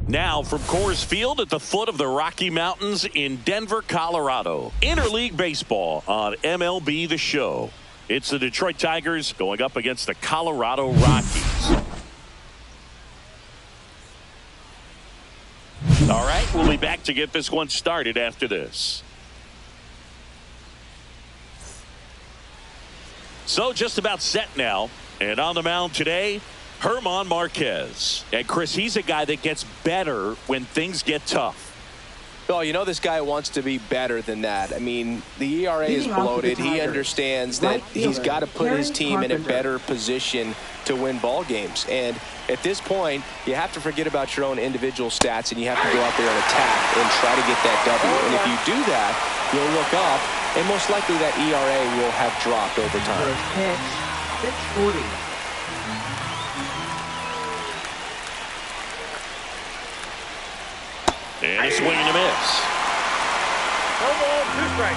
Now from Coors Field at the foot of the Rocky Mountains in Denver, Colorado. Interleague baseball on MLB The Show. It's the Detroit Tigers going up against the Colorado Rockies. All right, we'll be back to get this one started after this. So just about set now. And on the mound today, Germán Marquez. And Chris, he's a guy that gets better when things get tough. Oh, you know this guy wants to be better than that. I mean, the ERA is bloated. He understands that he's got to put his team in a better position to win ball games. And at this point, you have to forget about your own individual stats, and you have to go out there and attack and try to get that W. And if you do that, you'll look up, and most likely that ERA will have dropped over time. First pitch, 640. And a swing and a miss. No ball, 2 strikes.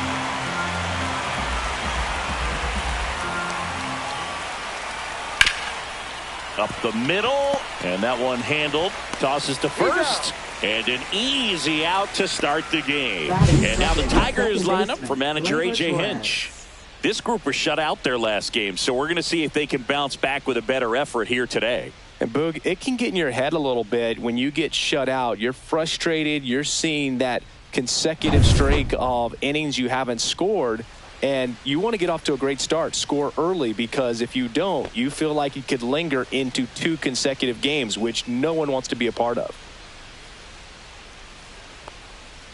Up the middle, and that one handled. Tosses to first, and an easy out to start the game. And now the Tigers line up for manager A.J. Hinch. This group was shut out their last game, so we're going to see if they can bounce back with a better effort here today. And Boog, it can get in your head a little bit when you get shut out. You're frustrated. You're seeing that consecutive streak of innings you haven't scored, and you want to get off to a great start, score early, because if you don't, you feel like it could linger into 2 consecutive games, which no one wants to be a part of.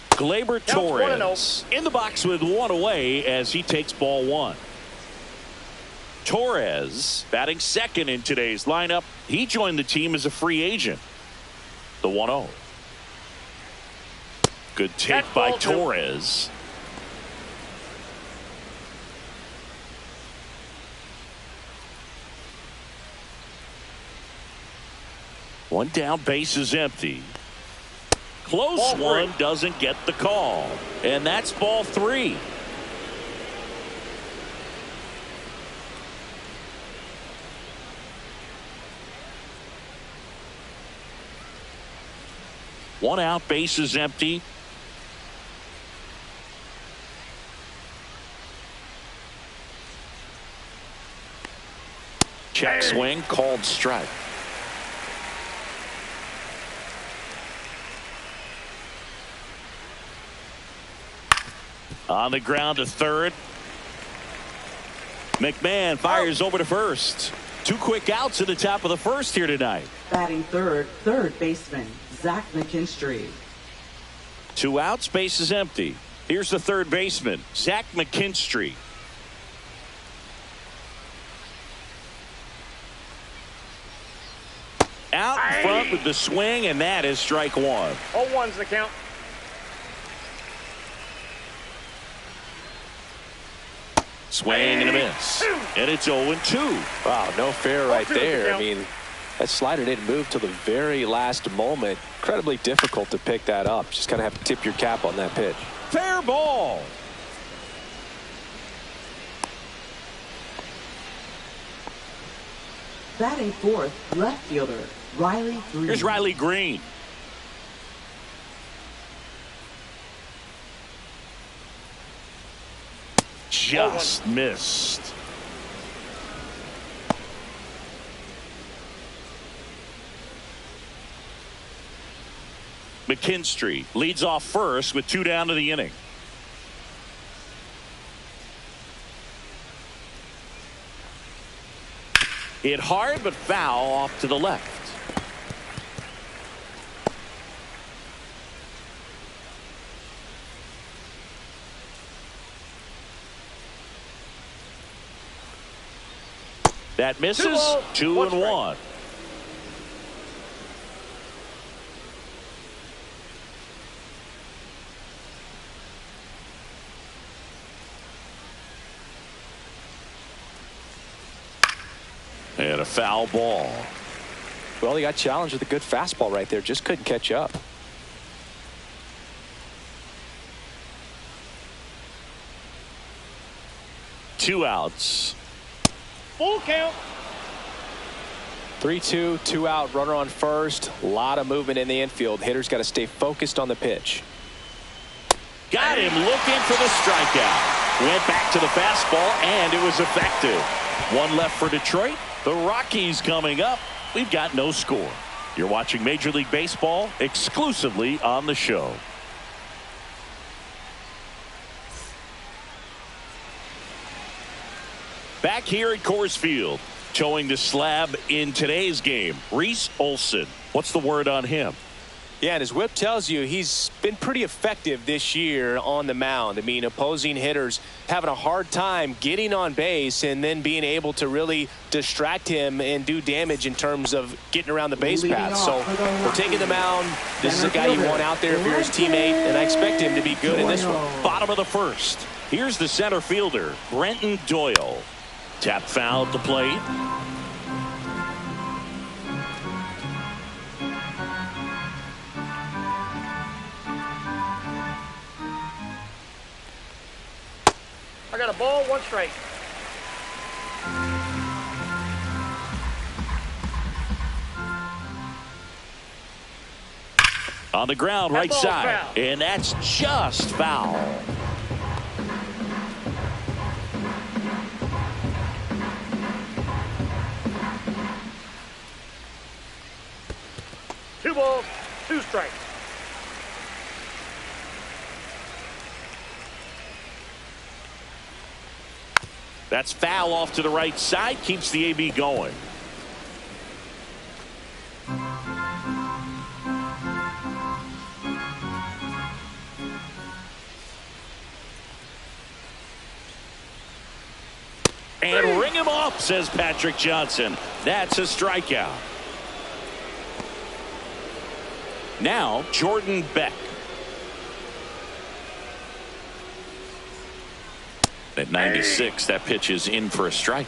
Gleyber Torres in the box with 1 away as he takes ball 1. Torres batting second in today's lineup. He joined the team as a free agent. The 1-0. Good take by Torres. One down, base is empty. Close one, doesn't get the call. And that's ball 3. One out, base is empty. Check swing, called strike. On the ground to third. McMahon fires over to first. 2 quick outs at the top of the first here tonight. Batting third baseman, Zach McKinstry. 2 outs, base is empty. Here's the third baseman, Zach McKinstry. Out in front with the swing, and that is strike 1. 0-1's the count. Swing and a miss. And it's 0-2. Wow, no fair right there. I mean, that slider didn't move till the very last moment. Incredibly difficult to pick that up. Just kind of have to tip your cap on that pitch. Fair ball. Batting fourth, left fielder, Riley Green. Here's Riley Green. Just missed. McKinstry leads off first with 2 down to the inning. Hit hard but foul off to the left. That misses. 2-1. And a foul ball. Well, he got challenged with a good fastball right there. Just couldn't catch up. Two outs. Full count. 3-2, 2 out, runner on first. A lot of movement in the infield. Hitter's got to stay focused on the pitch. Got him looking for the strikeout. Went back to the fastball, and it was effective. One left for Detroit. The Rockies coming up. We've got no score. You're watching Major League Baseball exclusively on the show. Back here at Coors Field, towing the slab in today's game, Reese Olson. What's the word on him? Yeah, and his whip tells you he's been pretty effective this year on the mound. I mean, opposing hitters having a hard time getting on base and then being able to really distract him and do damage in terms of getting around the base path. So we're taking the mound. This is a guy you want out there if you're his teammate, and I expect him to be good in this one. Bottom of the first. Here's the center fielder, Brenton Doyle. Tap foul at the plate. I got a ball, 1 strike. On the ground, right side. Foul. And that's just foul. Two balls, 2 strikes. That's foul off to the right side. Keeps the AB going. And ring him up, says Patrick Johnson. That's a strikeout. Now, Jordan Beck. At 96, that pitch is in for a strike.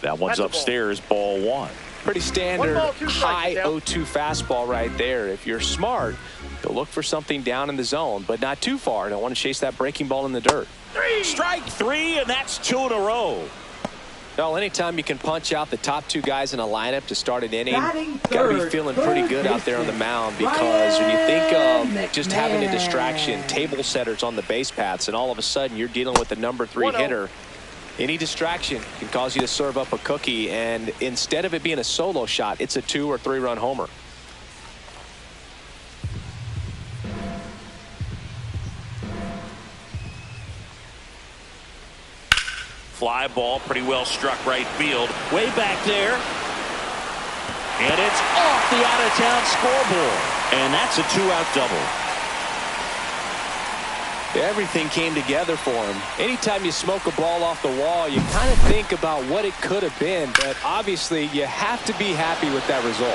That one's upstairs, ball 1. Pretty standard 1 ball, 2 strikes, high yeah. 0-2 fastball right there. If you're smart, you'll look for something down in the zone, but not too far. Don't want to chase that breaking ball in the dirt. Strike 3, and that's 2 in a row. Well, anytime you can punch out the top 2 guys in a lineup to start an inning, Batting got to be third, feeling pretty good out there on the mound, because when you think of just having a distraction, table setters on the base paths, and all of a sudden you're dealing with the number 3 hitter, any distraction can cause you to serve up a cookie, and instead of it being a solo shot, it's a 2 or 3 run homer. Fly ball, pretty well struck right field. Way back there. And it's off the out-of-town scoreboard. And that's a 2-out double. Everything came together for him. Anytime you smoke a ball off the wall, you kind of think about what it could have been, but obviously you have to be happy with that result.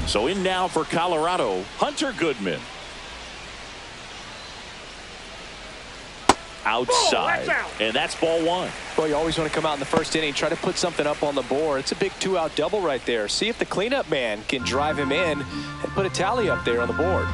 So in now for Colorado, Hunter Goodman. Outside, and that's ball 1. Well, you always want to come out in the first inning, try to put something up on the board. It's a big 2-out double right there. See if the cleanup man can drive him in and put a tally up there on the board.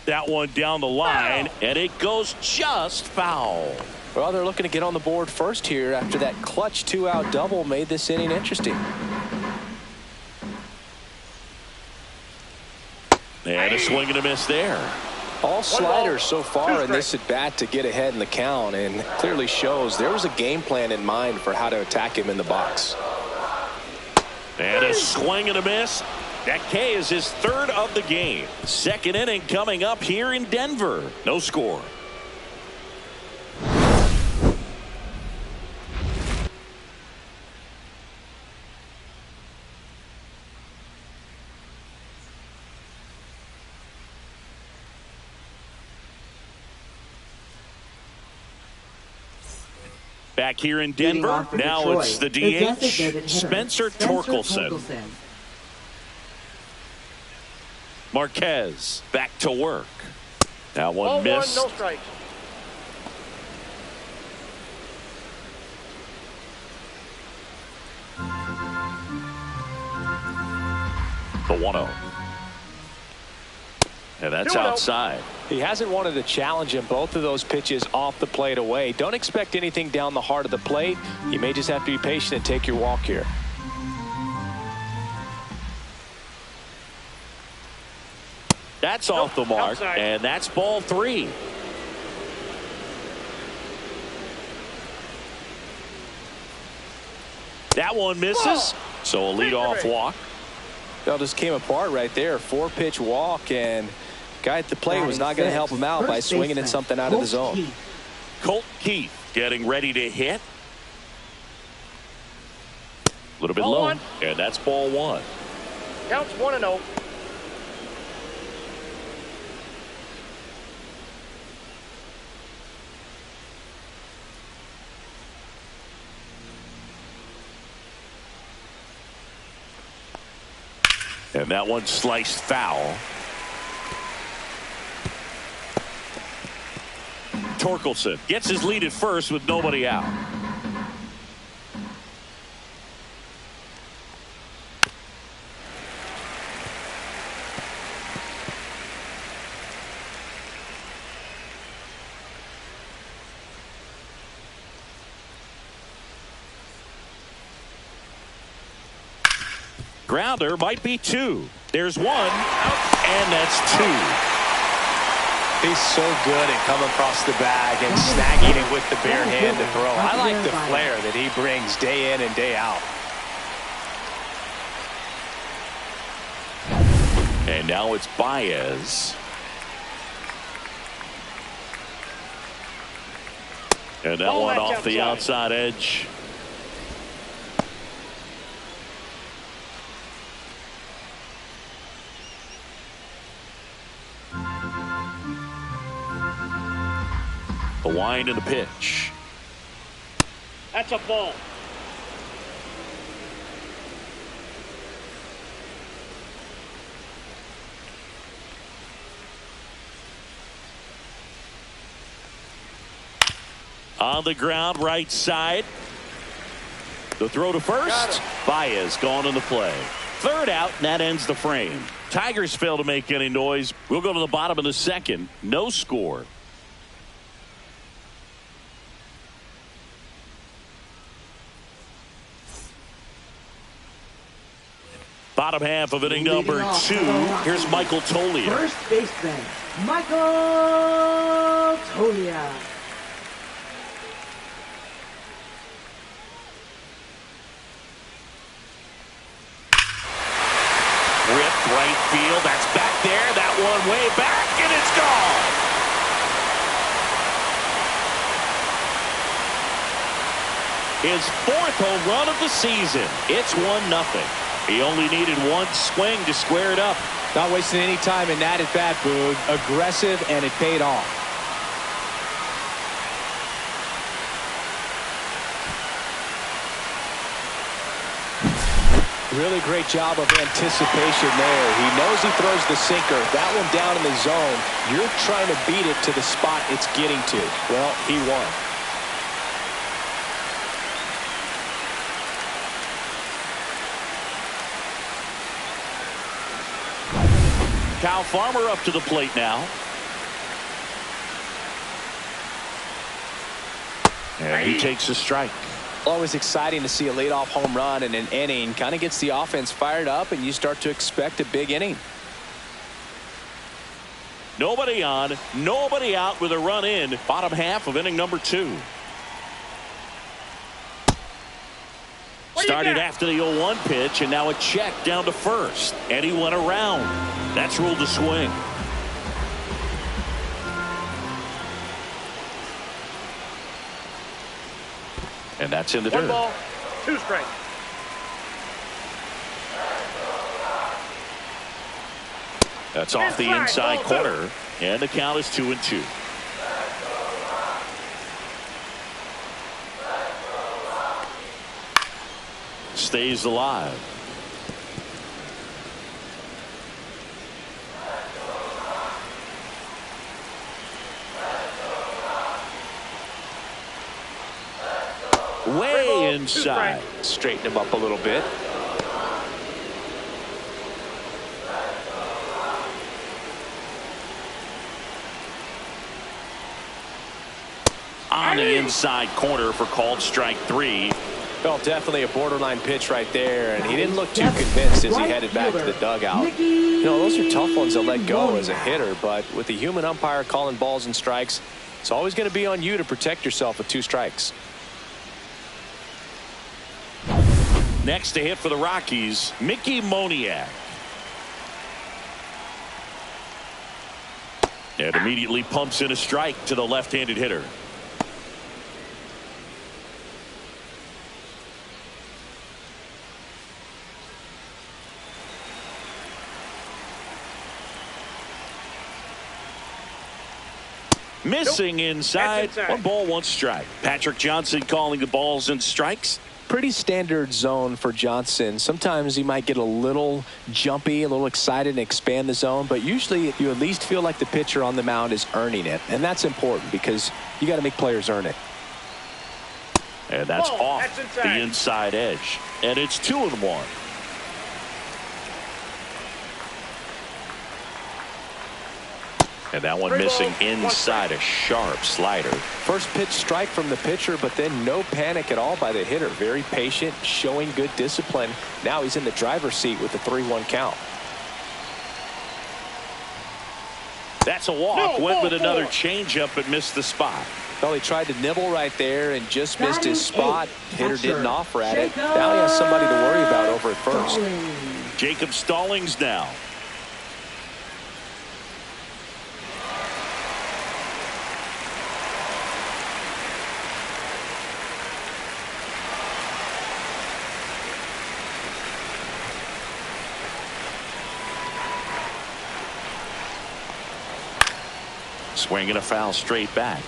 That one down the line, and it goes just foul. Well, they're looking to get on the board first here after that clutch 2-out double made this inning interesting. And a swing and a miss there. All sliders so far in this at bat to get ahead in the count, and clearly shows there was a game plan in mind for how to attack him in the box. And a swing and a miss. That K is his third of the game. Second inning coming up here in Denver. No score. Back here in Denver, now it's the DH, Spencer Torkelson. Marquez back to work. That one missed. No strikes. The 1-0. And that's outside. He hasn't wanted to challenge him. Both of those pitches off the plate away. Don't expect anything down the heart of the plate. You may just have to be patient and take your walk here. That's off the mark, outside. and that's ball 3. That one misses, so a leadoff walk. That just came apart right there. 4-pitch walk, and guy at the plate was not going to help him out by swinging at something out of the zone. Colt Keith getting ready to hit. A little bit Ball low, 1. and that's ball 1. Counts 1-0. And that one sliced foul. Torkelson gets his lead at first with nobody out. Grounder might be 2. There's 1, and that's 2. He's so good at coming across the bag and snagging it with the bare hand to throw. I like the flair that he brings day in and day out. And now it's Baez. And that one off the outside edge. The wind and the pitch. That's a ball. On the ground, right side. The throw to first. Baez gone in the play. Third out, and that ends the frame. Tigers fail to make any noise. We'll go to the bottom of the second. No score. Bottom half of inning number 2. Here's Michael Toglia. First baseman, Michael Toglia. Ripped right field. That's back there. That one way back, and it's gone. His 4th home run of the season. It's 1-0. He only needed one swing to square it up. Not wasting any time in that at bat, Boog. Aggressive, and it paid off. Really great job of anticipation there. He knows he throws the sinker. That one down in the zone. You're trying to beat it to the spot it's getting to. Well, he won. Kyle Farmer up to the plate now. And he takes a strike. Always exciting to see a leadoff home run in an inning. Kind of gets the offense fired up, and you start to expect a big inning. Nobody on, nobody out with a run in. Bottom half of inning number 2. Started after the 0-1 pitch, and now a check down to first. And he went around. That's ruled a swing. And that's in the dirt. 1 ball, 2 strikes. That's off the inside corner. And the count is 2-2. Stays alive. Way inside. Straighten him up a little bit. On the inside corner for called strike 3. Well, definitely a borderline pitch right there, and he didn't look too convinced as he headed back to the dugout. You know, those are tough ones to let go as a hitter, but with the human umpire calling balls and strikes, it's always going to be on you to protect yourself with 2 strikes. Next to hit for the Rockies, Mickey Moniak. And immediately pumps in a strike to the left-handed hitter. Missing inside. 1 ball, 1 strike. Patrick Johnson calling the balls and strikes. Pretty standard zone for Johnson. Sometimes he might get a little jumpy, a little excited and expand the zone, but usually you at least feel like the pitcher on the mound is earning it, and that's important because you got to make players earn it. And that's off the inside edge. And it's 2-1. And that one missing inside, a sharp slider. First pitch strike from the pitcher, but then no panic at all by the hitter. Very patient, showing good discipline. Now he's in the driver's seat with the 3-1 count. That's a walk. Went with another changeup but missed the spot. Well, he tried to nibble right there and just missed his spot. Hitter didn't offer at it. Now he has somebody to worry about over at first. Jacob Stallings now. Swinging a foul straight back.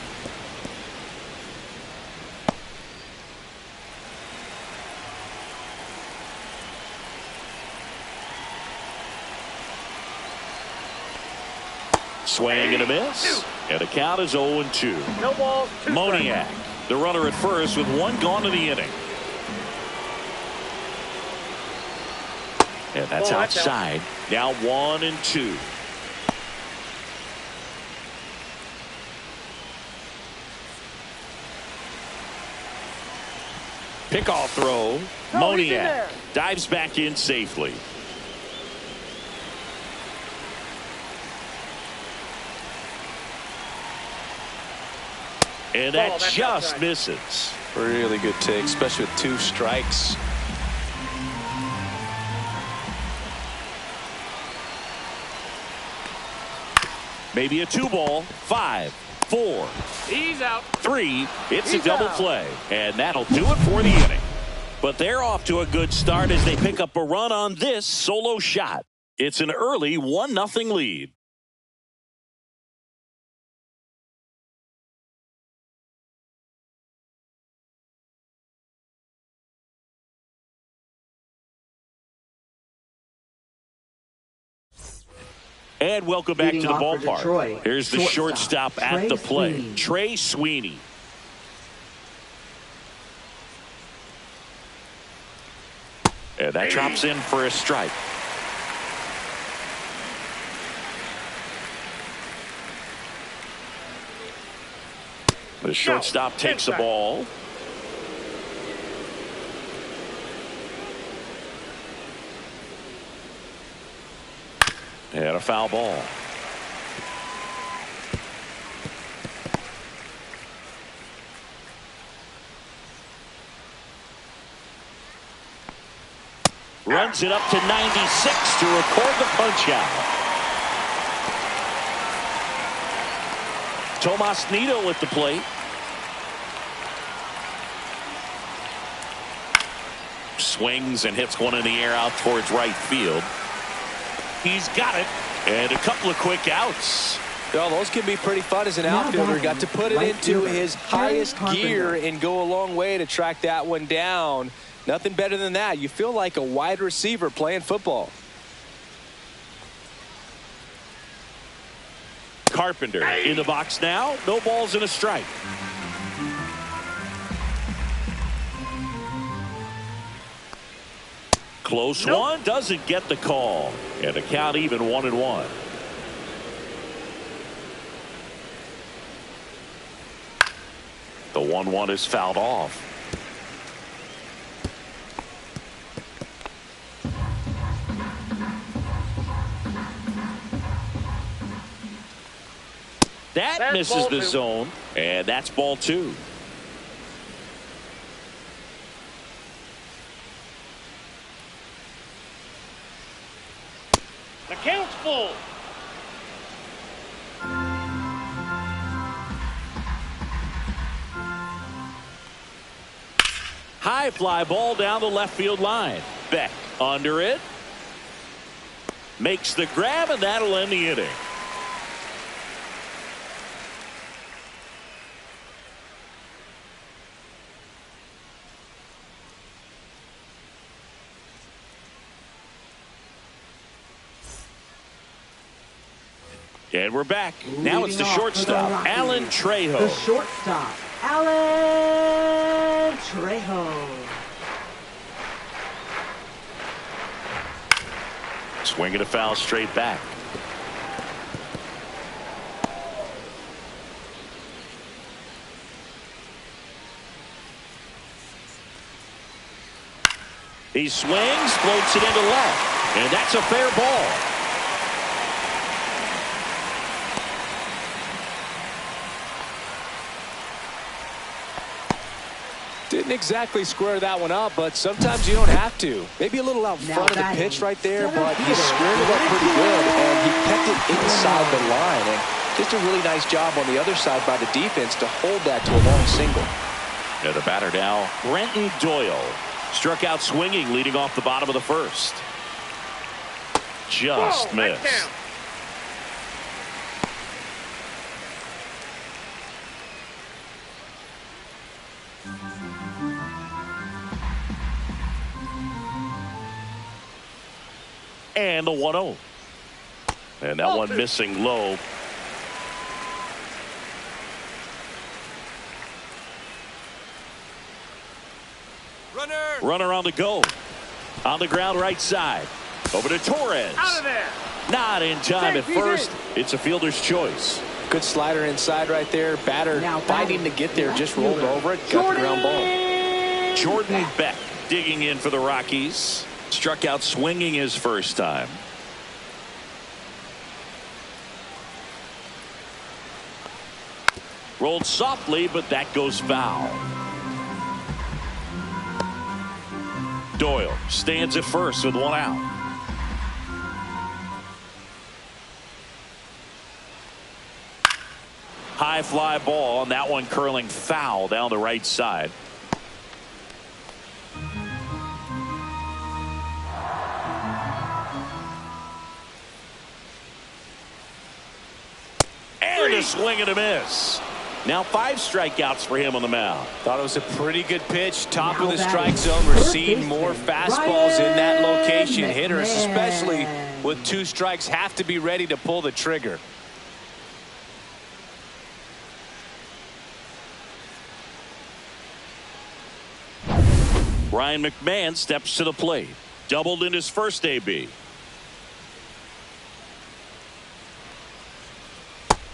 Swing and a miss. And the count is 0-2. No balls, 2 Moniak, the runner at first with 1 gone to the inning. And that's outside. Now 1-2. Pickoff throw. Moniak dives back in safely. And that just misses. Really good take, especially with 2 strikes. Maybe a 2-ball. 5, 4. He's out. 3. It's a double play. And that'll do it for the inning. But they're off to a good start as they pick up a run on this solo shot. It's an early 1-0 lead. And welcome back to the ballpark. Here's the shortstop at the plate, Trey Sweeney. And that drops in for a strike. The shortstop takes the ball. And a foul ball. Runs it up to 96 to record the punch out. Tomas Nido at the plate. Swings and hits one in the air out towards right field. He's got it. And a couple of quick outs. Well, those can be pretty fun as an outfielder. Got to put it into his highest gear and go a long way to track that one down. Nothing better than that. You feel like a wide receiver playing football. Carpenter in the box now. No balls and a strike. Close one. Doesn't get the call. And the count even 1-1. The 1-1 is fouled off. That misses the zone, and that's ball 2. The count's full. High fly ball down the left field line. Beck under it. Makes the grab, and that'll end the inning. And we're back. Now it's the shortstop, Alan Trejo. The shortstop, Alan Trejo. Swinging a foul straight back. He swings, floats it into left, and that's a fair ball. Didn't exactly square that one up, but sometimes you don't have to. Maybe a little out front of the pitch right there, but he squared it up pretty good, and he kept it inside the line. And just a really nice job on the other side by the defense to hold that to a long single. And the batter now, Brenton Doyle. Struck out swinging, leading off the bottom of the first. Just missed. And the 1-0. And that one missing low. Runner on the go. On the ground right side. Over to Torres. Out of there. Not in time at first. It's a fielder's choice. Good slider inside right there. Batter fighting to get there. Just rolled over it. Got the ground ball. Jordan Beck digging in for the Rockies. Struck out swinging his first time. Rolled softly, but that goes foul. Doyle stands at first with one out. High fly ball, and that one curling foul down the right side. And a swing and a miss. Now 5 strikeouts for him on the mound. Thought it was a pretty good pitch. Top of the strike zone. We're seeing more fastballs in that location. Hitters, especially with 2 strikes, have to be ready to pull the trigger. Ryan McMahon steps to the plate. Doubled in his first AB.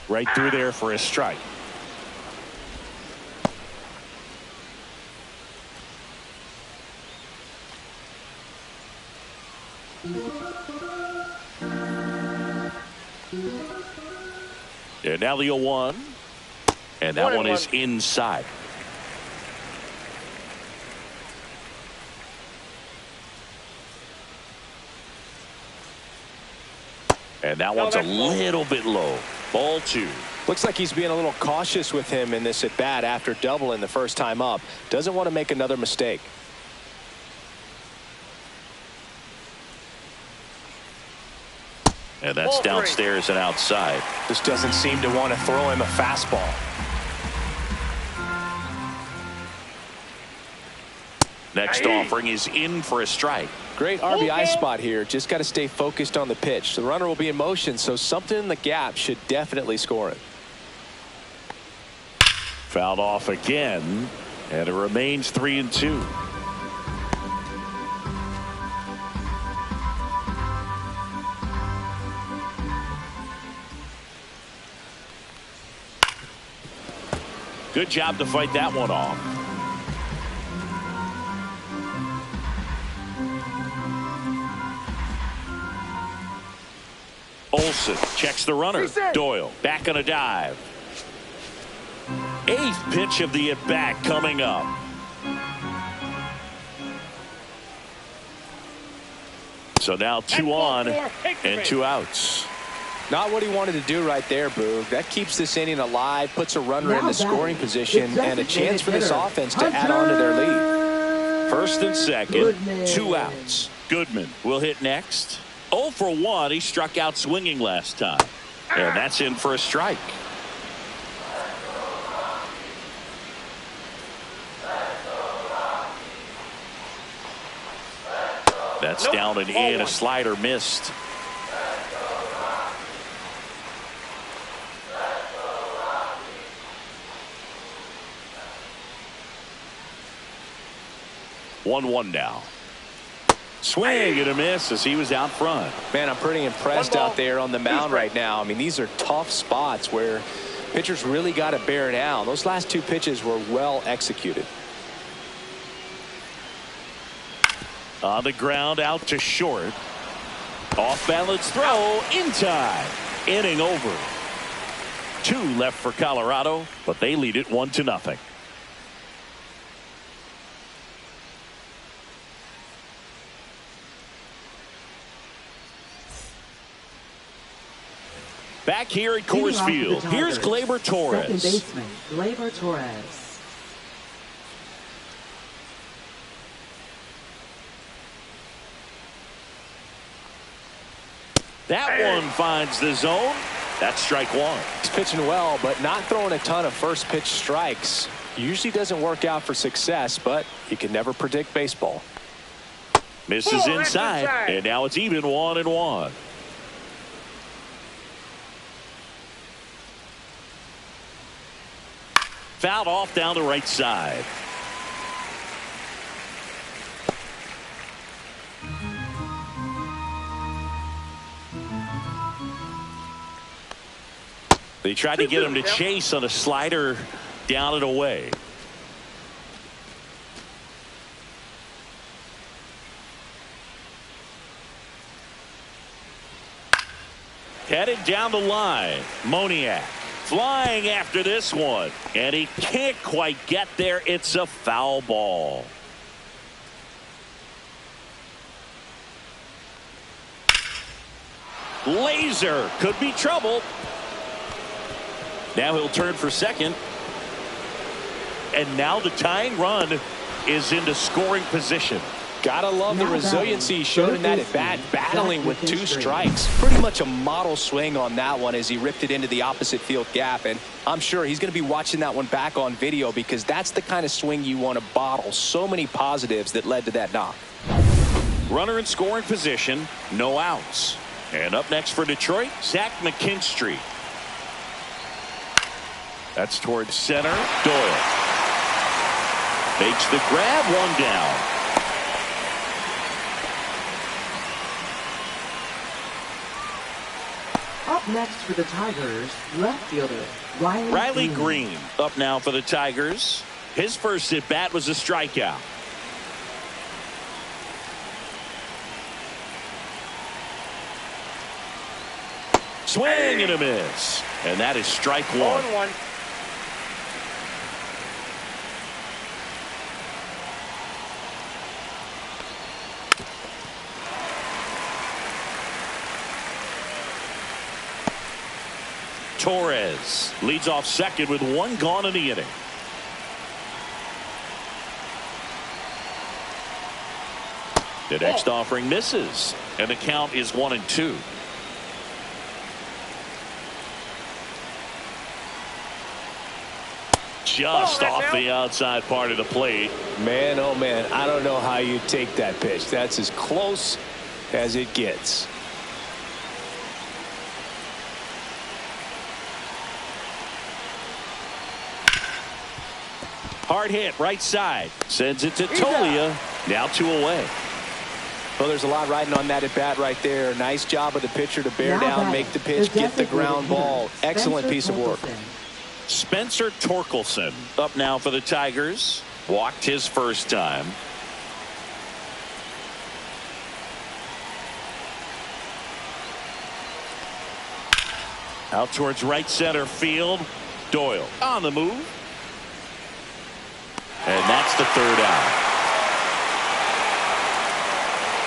Right through there for a strike. And now the 0-1. And that one is inside. And that one's a little bit low. Ball 2. Looks like he's being a little cautious with him in this at bat after doubling the first time up. Doesn't want to make another mistake. And that's downstairs and outside. Just doesn't seem to want to throw him a fastball. Next offering is in for a strike. Great RBI spot here. Just got to stay focused on the pitch. The runner will be in motion, so something in the gap should definitely score it. Fouled off again, and it remains 3-2. Good job to fight that one off. Olsen checks the runner. Doyle back on a dive. 8th pitch of the at-bat coming up. So now 2 on and 2 outs. Not what he wanted to do right there, Boog. That keeps this inning alive, puts a runner in the scoring position, and a chance for this offense to add on to their lead. 1st and 2nd, 2 outs. Goodman will hit next. 0 for 1. He struck out swinging last time. And that's in for a strike. That's down and in. A slider missed. One now. Swing and a miss as he was out front. Man, I'm pretty impressed out there on the mound right now. I mean, these are tough spots where pitchers really got to bear down. Those last 2 pitches were well executed. On the ground, out to short. Off balance throw in time. Inning over. 2 left for Colorado, but they lead it 1-0. Back here at Coors Field, here's Gleyber Torres. Second baseman, Gleyber Torres. That one finds the zone. That's strike 1. He's pitching well, but not throwing a ton of first pitch strikes. Usually doesn't work out for success, but you can never predict baseball. Misses inside, and now it's even 1-1. Fouled off down the right side. They tried to get him to chase on a slider down and away. Headed down the line. Moniak flying after this one, and he can't quite get there. It's a foul ball. Laser could be trouble. Now he'll turn for second, and now the tying run is into scoring position. Gotta love the resiliency he showed in that at bat, battling with 2 strikes. Pretty much a model swing on that one as he ripped it into the opposite field gap, and I'm sure he's going to be watching that one back on video because that's the kind of swing you want to bottle. So many positives that led to that knock. Runner in scoring position, no outs. And up next for Detroit, Zach McKinstry. That's towards center. Doyle makes the grab, 1 down. Up next for the Tigers, left fielder Riley Green up now for the Tigers. His first at bat was a strikeout. Swing and a miss, and that is strike 1. Torres leads off second with one gone in the inning. The next offering misses, and the count is 1-2. Just off the outside part of the plate. Man, oh man, I don't know how you take that pitch. That's as close as it gets. Hard hit right side. Sends it to Tolia. Now 2 away. Well, there's a lot riding on that at bat right there. Nice job of the pitcher to bear down, make the pitch, get the ground ball. Excellent piece of work. Spencer Torkelson up now for the Tigers. Walked his first time. Out towards right center field. Doyle on the move. And that's the third out.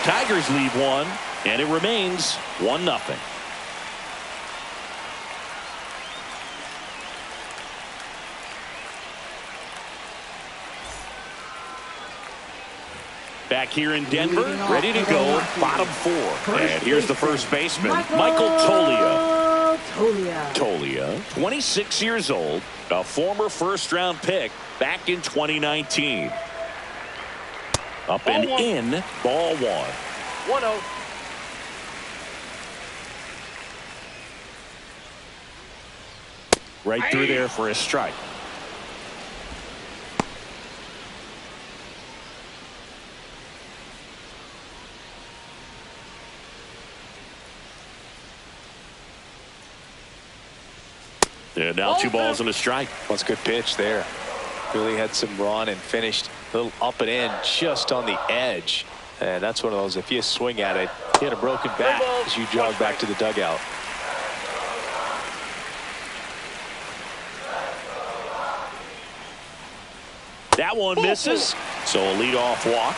Tigers lead one, and it remains 1-0. Back here in Denver, ready to go, bottom 4. And here's the first baseman, Michael Tolia. Tolia, 26 years old, a former first-round pick back in 2019. Up and in, ball 1. 1-0. Right through there for a strike. And now 2 balls and a strike. That's a good pitch there. Really had some run and finished a little up and in just on the edge. And that's one of those, if you swing at it, you had a broken back as you jog back to the dugout. That one misses, so a leadoff walk.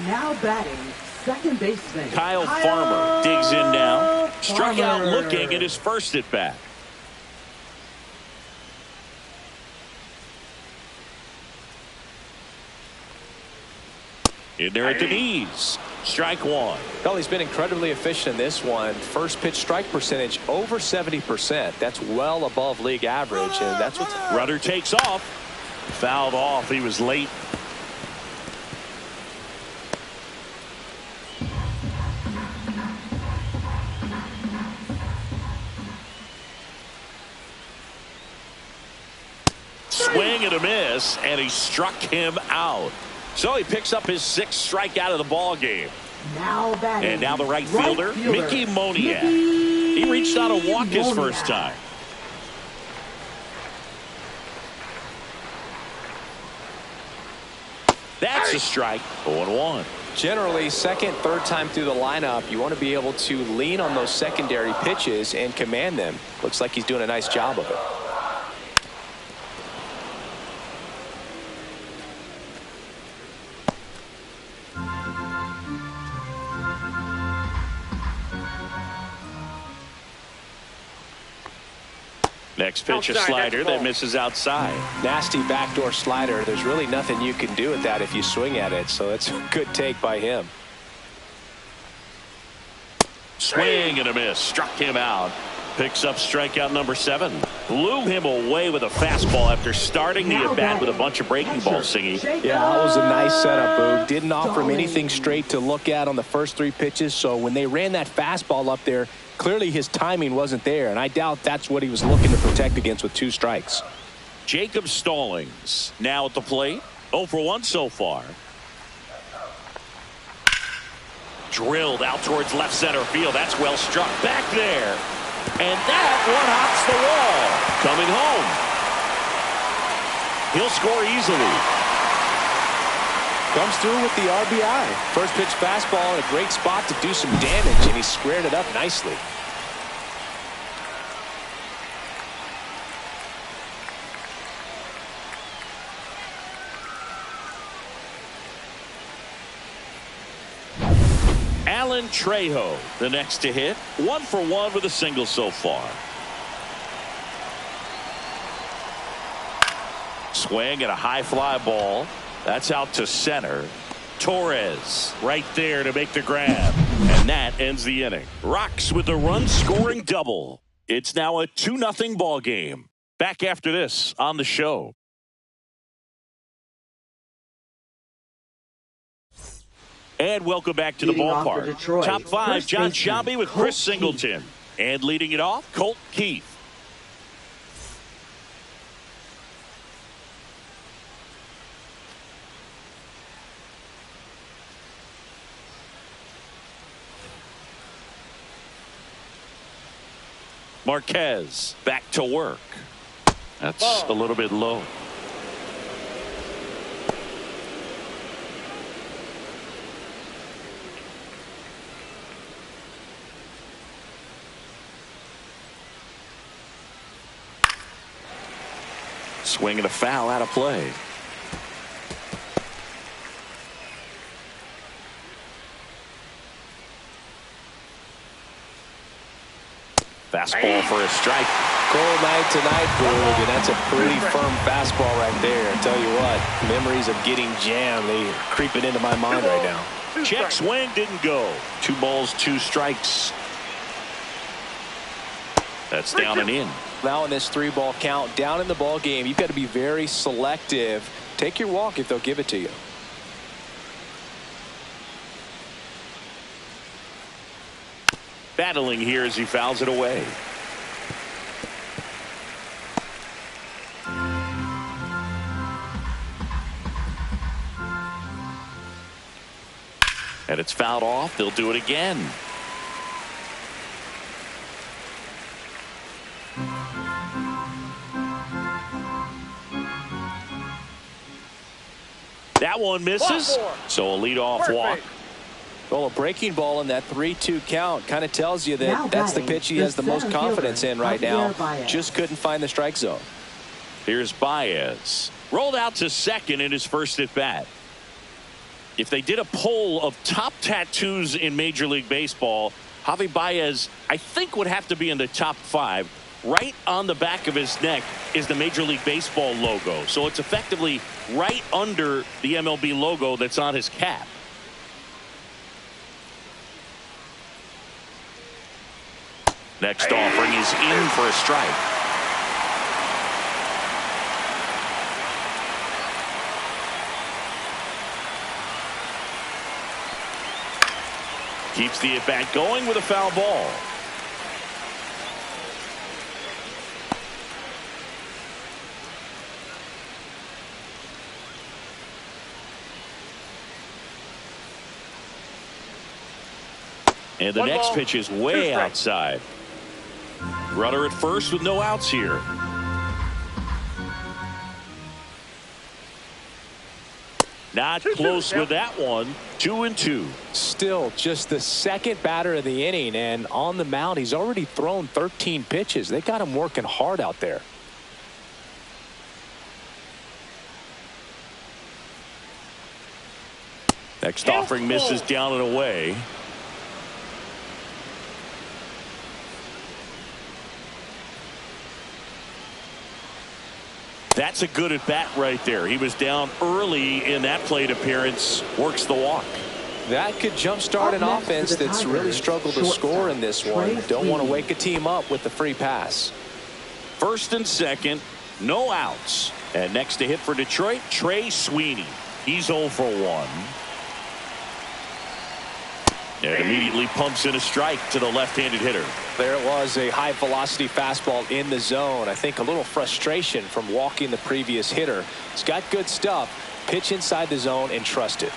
Now batting, second baseman Kyle Farmer digs in now. Struck out looking at his first at bat. In there at the knees. Strike 1. Well, he's been incredibly efficient in this one. First pitch strike percentage over 70%. That's well above league average, and that's what's. Runner takes off. Fouled off. He was late. Swing and a miss, and he struck him out. So he picks up his 6th strikeout of the ball game. And now the right fielder, Mickey Moniak. He reached out to walk his first time. That's a strike. 0-1. Generally, second, third time through the lineup, you want to be able to lean on those secondary pitches and command them. Looks like he's doing a nice job of it. Next pitch, a slider that misses outside. Nasty backdoor slider. There's really nothing you can do with that if you swing at it, so it's a good take by him. Swing and a miss. Struck him out. Picks up strikeout number 7. Blew him away with a fastball after starting the at-bat with a bunch of breaking balls, Singy. Yeah, that was a nice setup, Boog. Didn't offer him anything straight to look at on the first 3 pitches, so when they ran that fastball up there, clearly his timing wasn't there, and I doubt that's what he was looking to protect against with 2 strikes. Jacob Stallings now at the plate. 0 for 1 so far. Drilled out towards left center field. That's well struck back there. And that one hops the wall. Coming home. He'll score easily. Comes through with the RBI. First pitch fastball in a great spot to do some damage, and he squared it up nicely. Alan Trejo, the next to hit. 1 for 1 with a single so far. Swing and a high fly ball. That's out to center. Torres right there to make the grab. And that ends the inning. Rocks with the run-scoring double. It's now a 2-0 ball game. Back after this on the show. And welcome back to the ballpark. Top 5, John Sciambi with Chris Singleton. And leading it off, Colt Keith. Marquez back to work. That's a little bit low. Swing and a foul out of play. Fastball for a strike. Cold night tonight, Boog, and that's a pretty firm fastball right there. I tell you what, memories of getting jammed, they are creeping into my mind right now. Check swing didn't go. 2 balls, 2 strikes. That's down and in. Now in this 3-ball count, down in the ball game, you've got to be very selective. Take your walk if they'll give it to you. Battling here as he fouls it away. And it's fouled off. They'll do it again. That one misses. So a leadoff walk. Well, a breaking ball in that 3-2 count kind of tells you that that's the pitch he has the most confidence in right now. Just couldn't find the strike zone. Here's Baez. Rolled out to second in his first at bat. If they did a poll of top tattoos in Major League Baseball, Javi Baez, I think, would have to be in the top 5. Right on the back of his neck is the Major League Baseball logo. So it's effectively right under the MLB logo that's on his cap. Next offering is in for a strike. Keeps the at-bat going with a foul ball. And the next pitch is way outside. Runner at first with no outs here. Not close with that one. 2-2. Still just the second batter of the inning, and on the mound he's already thrown 13 pitches. They got him working hard out there. Next offering misses down and away. That's a good at bat right there. He was down early in that plate appearance. Works the walk. That could jumpstart an offense that's really struggled to score in this one. Don't want to wake a team up with the free pass. First and second, no outs. And next to hit for Detroit, Trey Sweeney. He's 0 for 1. And immediately pumps in a strike to the left-handed hitter. There it was, a high velocity fastball in the zone. I think a little frustration from walking the previous hitter. He's got good stuff. Pitch inside the zone and trust it.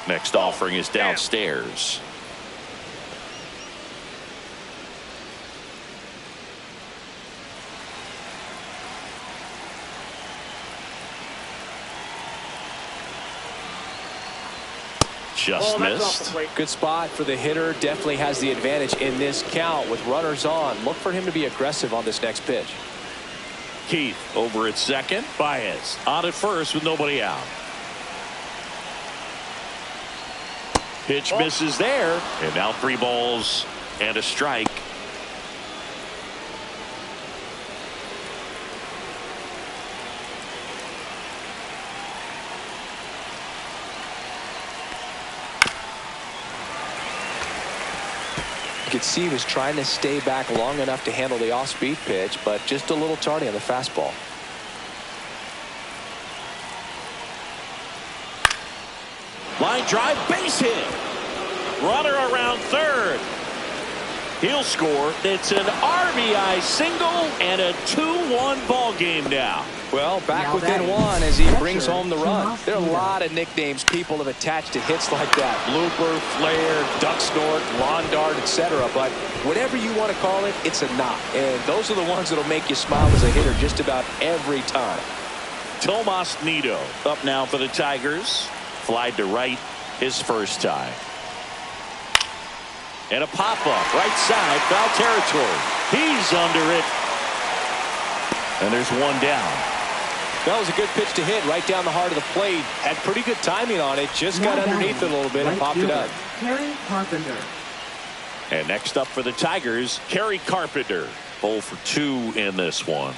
Next offering is downstairs. Just missed. Good spot for the hitter. Definitely has the advantage in this count with runners on. Look for him to be aggressive on this next pitch. Keith over at second. Baez on at first with nobody out. Pitch misses there. And now 3 balls and a strike. You could see he was trying to stay back long enough to handle the off-speed pitch, but just a little tardy on the fastball. Line drive, base hit. Runner around third. He'll score. It's an RBI single and a 2-1 ball game now. Well, back within one as he brings home the run. There are a lot of nicknames people have attached to hits like that. Blooper, flare, duck snort, lawn dart, etc. But whatever you want to call it, it's a knock. And those are the ones that'll make you smile as a hitter just about every time. Tomas Nido up now for the Tigers. Flied to right his first time. And a pop-up right side, foul territory. He's under it. And there's one down. That was a good pitch to hit right down the heart of the plate. Had pretty good timing on it. Just got underneath it a little bit and popped it up. Kerry Carpenter. And next up for the Tigers, Kerry Carpenter. 0 for 2 in this one.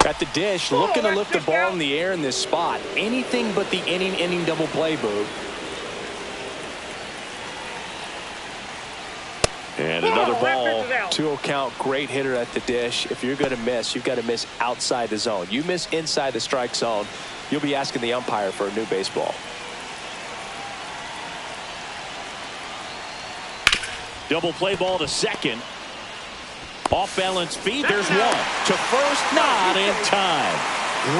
At the dish, looking to lift the ball in the air in this spot. Anything but the inning double play, Boo. And another ball. 2-0 count, great hitter at the dish. If you're going to miss, you've got to miss outside the zone. You miss inside the strike zone, you'll be asking the umpire for a new baseball. Double play ball to second. Off balance feed. There's one. To first, not in time.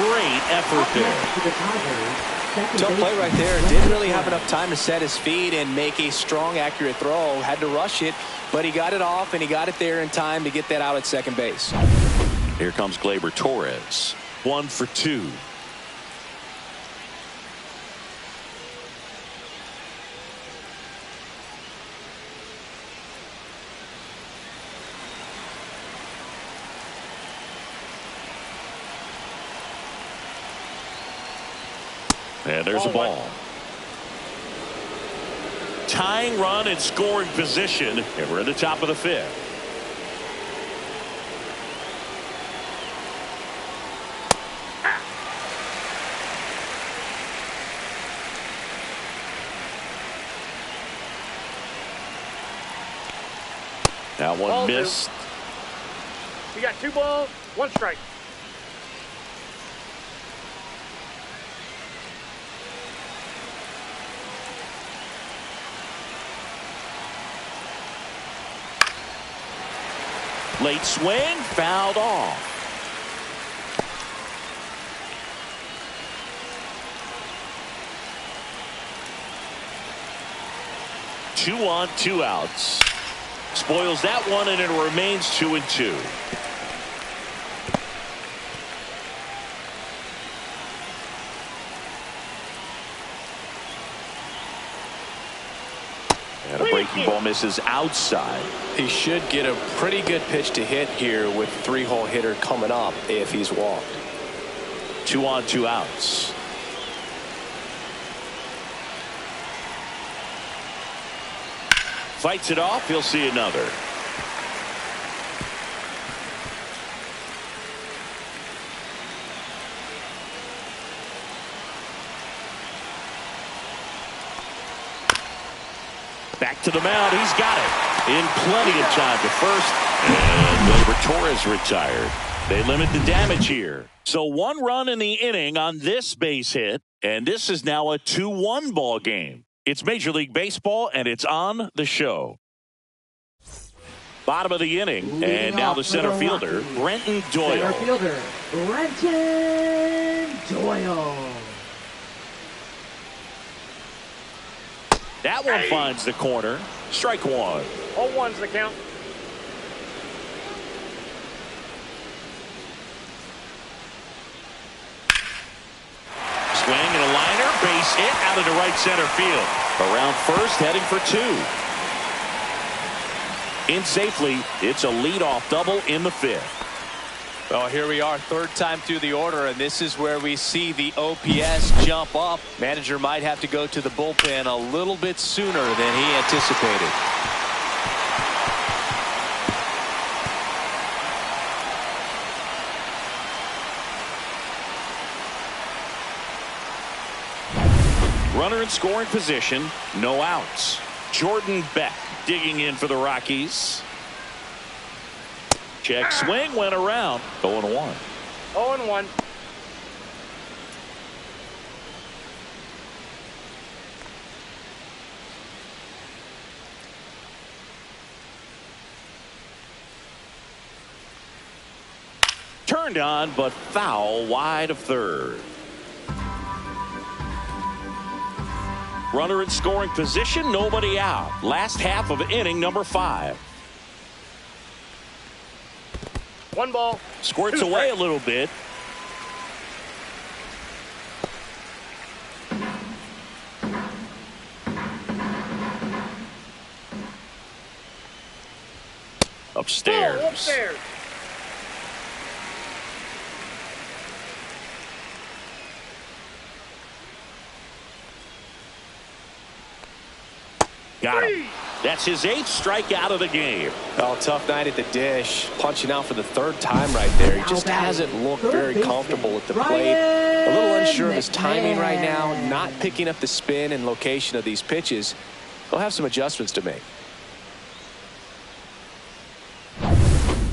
Great effort there. Tough play right there. Didn't really have enough time to set his feet and make a strong, accurate throw. Had to rush it, but he got it off and he got it there in time to get that out at second base. Here comes Gleyber Torres. 1 for 2. And there's a ball. Tying run in scoring position, and we're at the top of the 5th. That one missed. You got 2 balls, 1 strike. Late swing, fouled off. Two on, 2 outs. Spoils that one, and it remains 2-2. And a breaking ball misses outside. He should get a pretty good pitch to hit here with 3-hole hitter coming up if he's walked. 2 on, 2 outs. Fights it off. He'll see another. Back to the mound. He's got it. In plenty of time to first. And Gleyber Torres retired. They limit the damage here. So 1 run in the inning on this base hit. And this is now a 2-1 ball game. It's Major League Baseball, and it's on the show. Bottom of the inning. And now the center fielder, Brenton Doyle. Center fielder, Brenton Doyle. That one finds the corner. Strike 1. All 1's the count. Swing and a liner. Base hit out into right center field. Around first, heading for 2. In safely. It's a leadoff double in the 5th. Well, here we are, third time through the order, and this is where we see the OPS jump up. Manager might have to go to the bullpen a little bit sooner than he anticipated. Runner in scoring position, no outs. Jordan Beck digging in for the Rockies. Check swing, went around. 0-1. 0-1. Turned on, but foul wide of third. Runner in scoring position, nobody out. Last half of inning number 5. 1 ball. Squirts 2 away a strikes. little bit. Upstairs. Oh, upstairs. Got him. That's his 8th strikeout of the game. Oh, tough night at the dish. Punching out for the 3rd time right there. He just hasn't looked very comfortable at the plate. A little unsure of his timing right now. Not picking up the spin and location of these pitches. He'll have some adjustments to make.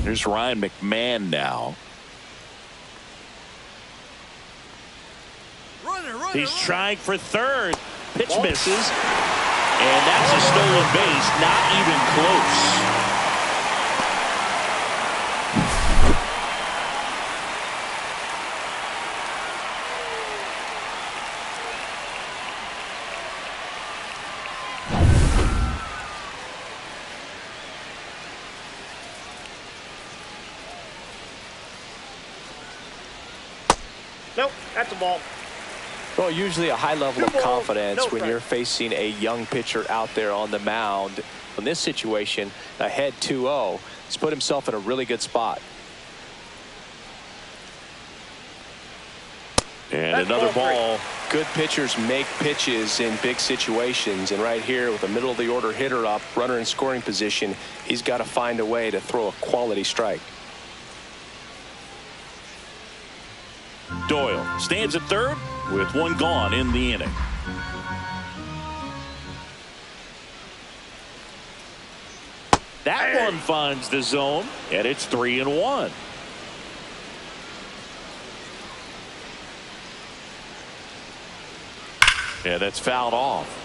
Here's Ryan McMahon now. He's trying for third. Pitch misses. And that's a stolen base. Not even close. Nope, that's a ball. Well, usually a high level of 2 balls, confidence no when strike. you're facing a young pitcher out there on the mound. In this situation, ahead 2-0, he's put himself in a really good spot. And That's another ball ball. Good pitchers make pitches in big situations, and right here with a middle of the order hitter up, runner in scoring position, he's got to find a way to throw a quality strike. Doyle stands at third with 1 gone in the inning. That one finds the zone, and it's 3-1. Yeah, that's fouled off.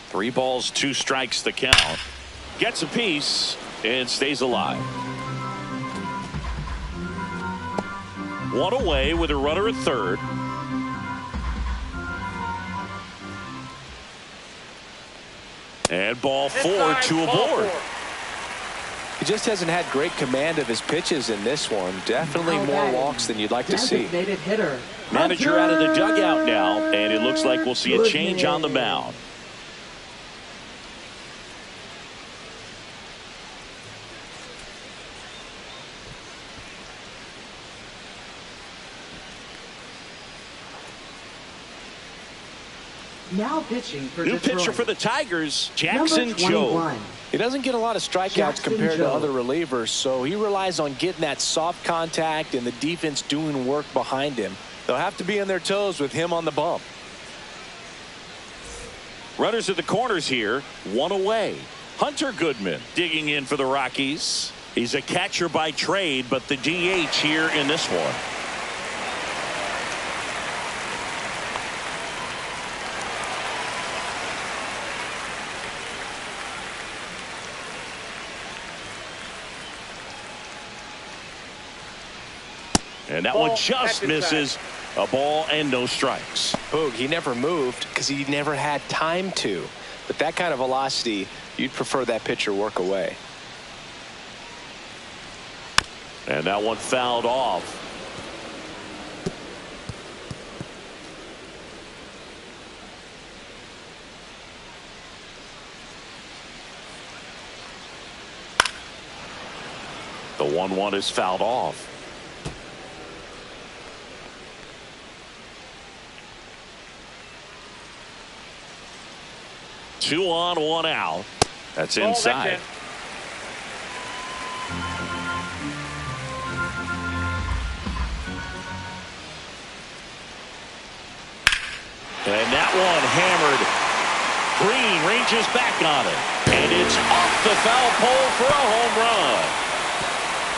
Three balls, 2 strikes the count. Gets a piece and stays alive. 1 away with a runner at third. And ball 4, Inside, 2 ball aboard. 4. He just hasn't had great command of his pitches in this one. Definitely more walks than you'd like to see. Designated hitter. Manager out of the dugout now, and it looks like we'll see a change on the mound. Now pitching for New Detroit. pitcher for the Tigers, Number Jackson 21. Joe. He doesn't get a lot of strikeouts Jackson compared to Joe. other relievers, so he relies on getting that soft contact and the defense doing work behind him. They'll have to be on their toes with him on the bump. Runners at the corners here, 1 away. Hunter Goodman digging in for the Rockies. He's a catcher by trade, but the DH here in this one. And that one Ball, just that's inside. misses. A ball and no strikes. Boog, he never moved because he never had time to. But that kind of velocity, you'd prefer that pitcher work away. And that one fouled off. 1-1 is fouled off. Two on, one out. That's inside. And that one hammered. Green ranges back on it. And it's off the foul pole for a home run.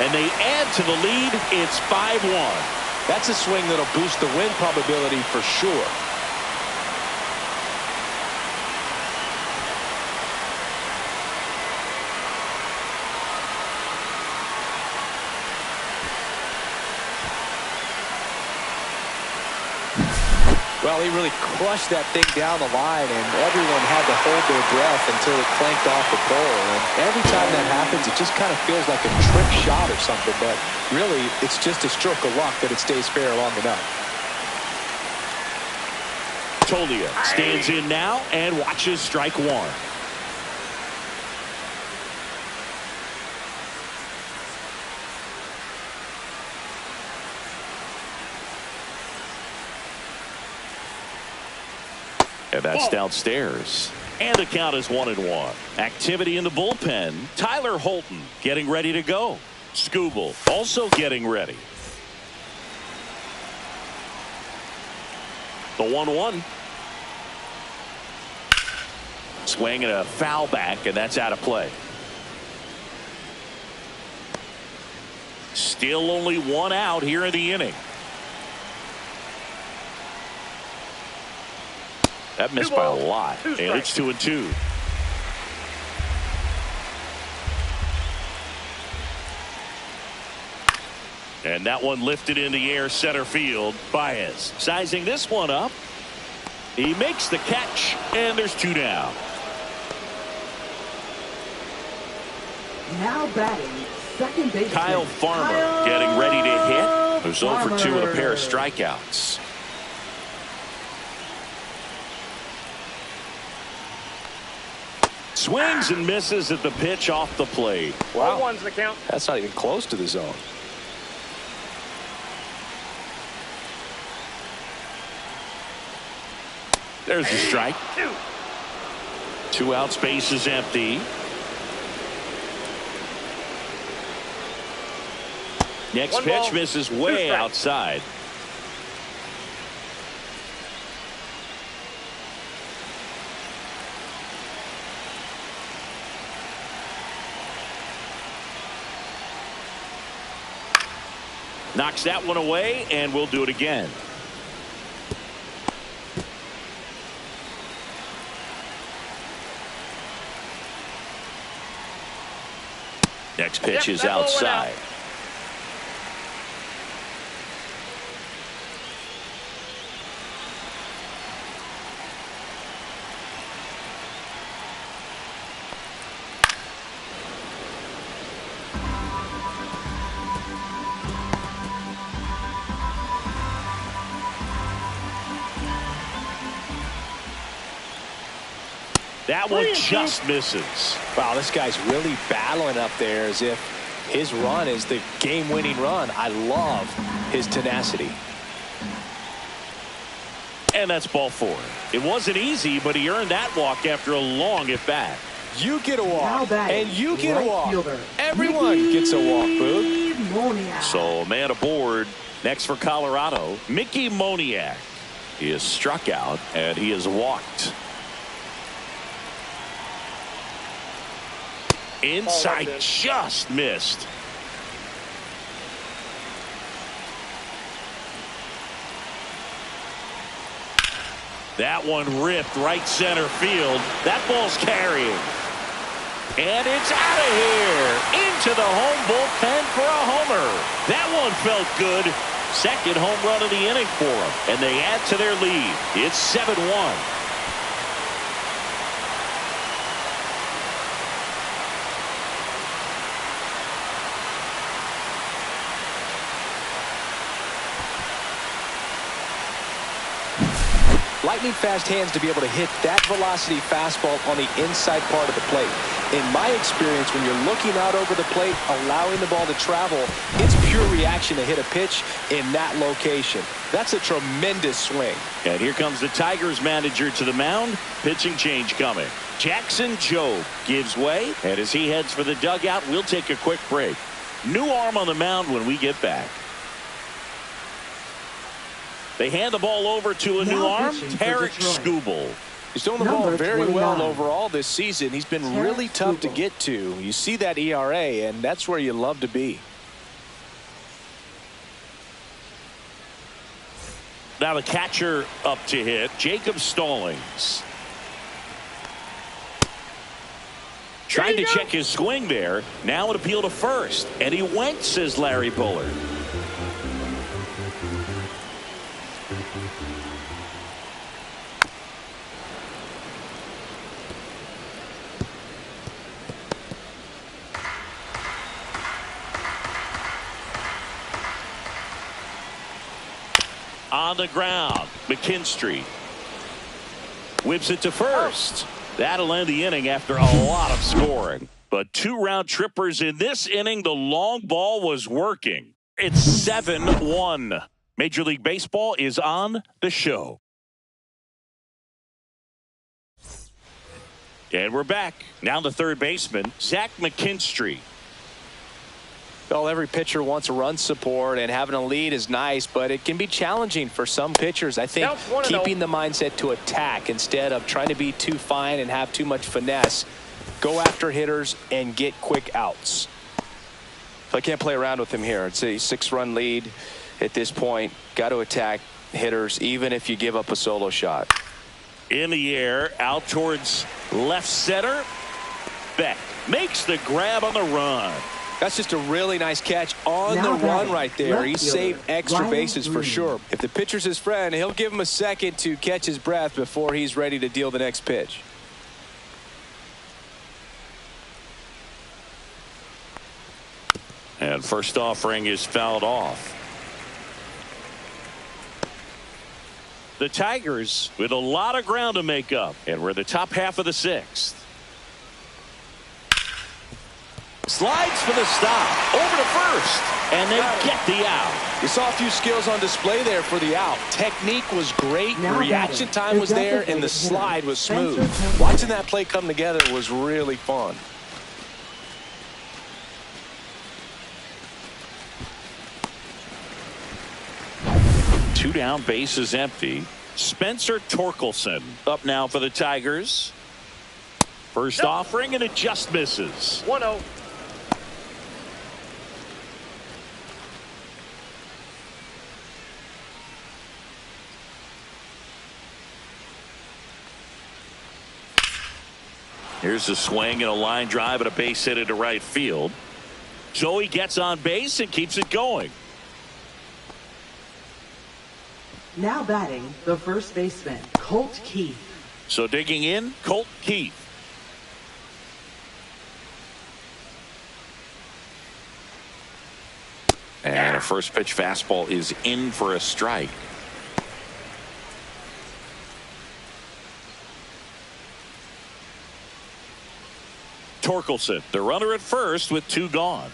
And they add to the lead. It's 5-1. That's a swing that'll boost the win probability for sure. Well, he really crushed that thing down the line, and everyone had to hold their breath until it clanked off the pole. And every time that happens, it just kind of feels like a trick shot or something, but really, it's just a stroke of luck that it stays fair long enough. Tolia stands in now and watches strike one. And that's downstairs. And the count is 1-1. Activity in the bullpen. Tyler Holton getting ready to go. Skubal also getting ready. The 1-1. Swing and a foul back, and that's out of play. Still only one out here in the inning. That missed by a lot, and it's 2-2. And that one lifted in the air center field. Baez sizing this one up. He makes the catch, and there's two down. Now batting, second baseman Kyle Farmer getting ready to hit. There's 0 for 2 with a pair of strikeouts. Swings and misses at the pitch off the plate. Wow. 1-1's the count. That's not even close to the zone. There's the strike. 2 out, space is empty. Next One pitch ball, misses 2 way strikes. outside. Knocks that one away, and we'll do it again. Next pitch is that ball went outside. out. That one just misses. Wow, this guy's really battling up there as if his run is the game-winning run. I love his tenacity. And that's ball 4. It wasn't easy, but he earned that walk after a long at-bat. You get a Now walk, batting, and you get a right walk. fielder, Everyone gets a walk, Boog. Moniak. So a man aboard. Next for Colorado, Mickey Moniak. He is struck out, and he is walked. Inside, just missed. That one ripped right center field. That ball's carrying. And it's out of here. Into the home bullpen for a homer. That one felt good. Second home run of the inning for them. And they add to their lead. It's 7-1. Lightning fast hands to be able to hit that velocity fastball on the inside part of the plate. In my experience, when you're looking out over the plate, allowing the ball to travel, it's pure reaction to hit a pitch in that location. That's a tremendous swing. And here comes the Tigers manager to the mound. Pitching change coming. Jackson Jobe gives way, and as he heads for the dugout, we'll take a quick break. New arm on the mound when we get back. They hand the ball over to a new arm, Tarek Skubal. He's doing the ball very well overall this season. He's been really tough to get to. You see that ERA, and that's where you love to be. Now the catcher up to hit, Jacob Stallings. Tried to check his swing there. Now an appeal to first. And he went, says Larry Bullard. On the ground, McKinstry whips it to first. That'll end the inning after a lot of scoring. But 2 round trippers in this inning. The long ball was working. It's 7-1. Major League Baseball is on the show. And we're back. Now the third baseman, Zach McKinstry. Well, every pitcher wants run support, and having a lead is nice, but it can be challenging for some pitchers. I think keeping the mindset to attack instead of trying to be too fine and have too much finesse. Go after hitters and get quick outs. So I can't play around with him here. It's a 6-run lead at this point. Got to attack hitters even if you give up a solo shot. In the air, out towards left center. Beck makes the grab on the run. That's just a really nice catch on the run right there. He saved extra bases for sure. If the pitcher's his friend, he'll give him a second to catch his breath before he's ready to deal the next pitch. And first offering is fouled off. The Tigers with a lot of ground to make up, and we're the top half of the 6th. Slides for the stop. Over to first. And they get the out. You saw a few skills on display there for the out. Technique was great. Reaction time was there. And the slide was smooth. Watching that play come together was really fun. Two down, bases empty. Spencer Torkelson up now for the Tigers. First offering, and it just misses. 1-0. Here's a swing and a line drive and a base hit into right field. Joey gets on base and keeps it going. Now batting, the first baseman, Colt Keith. So digging in, Colt Keith. And a first pitch fastball is in for a strike. Torkelson, the runner at first with 2 gone.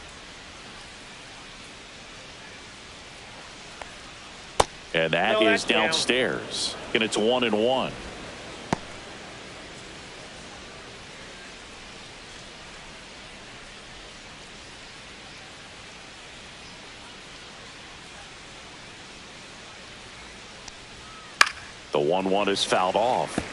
And that is downstairs. And it's 1-1. The 1-1 is fouled off.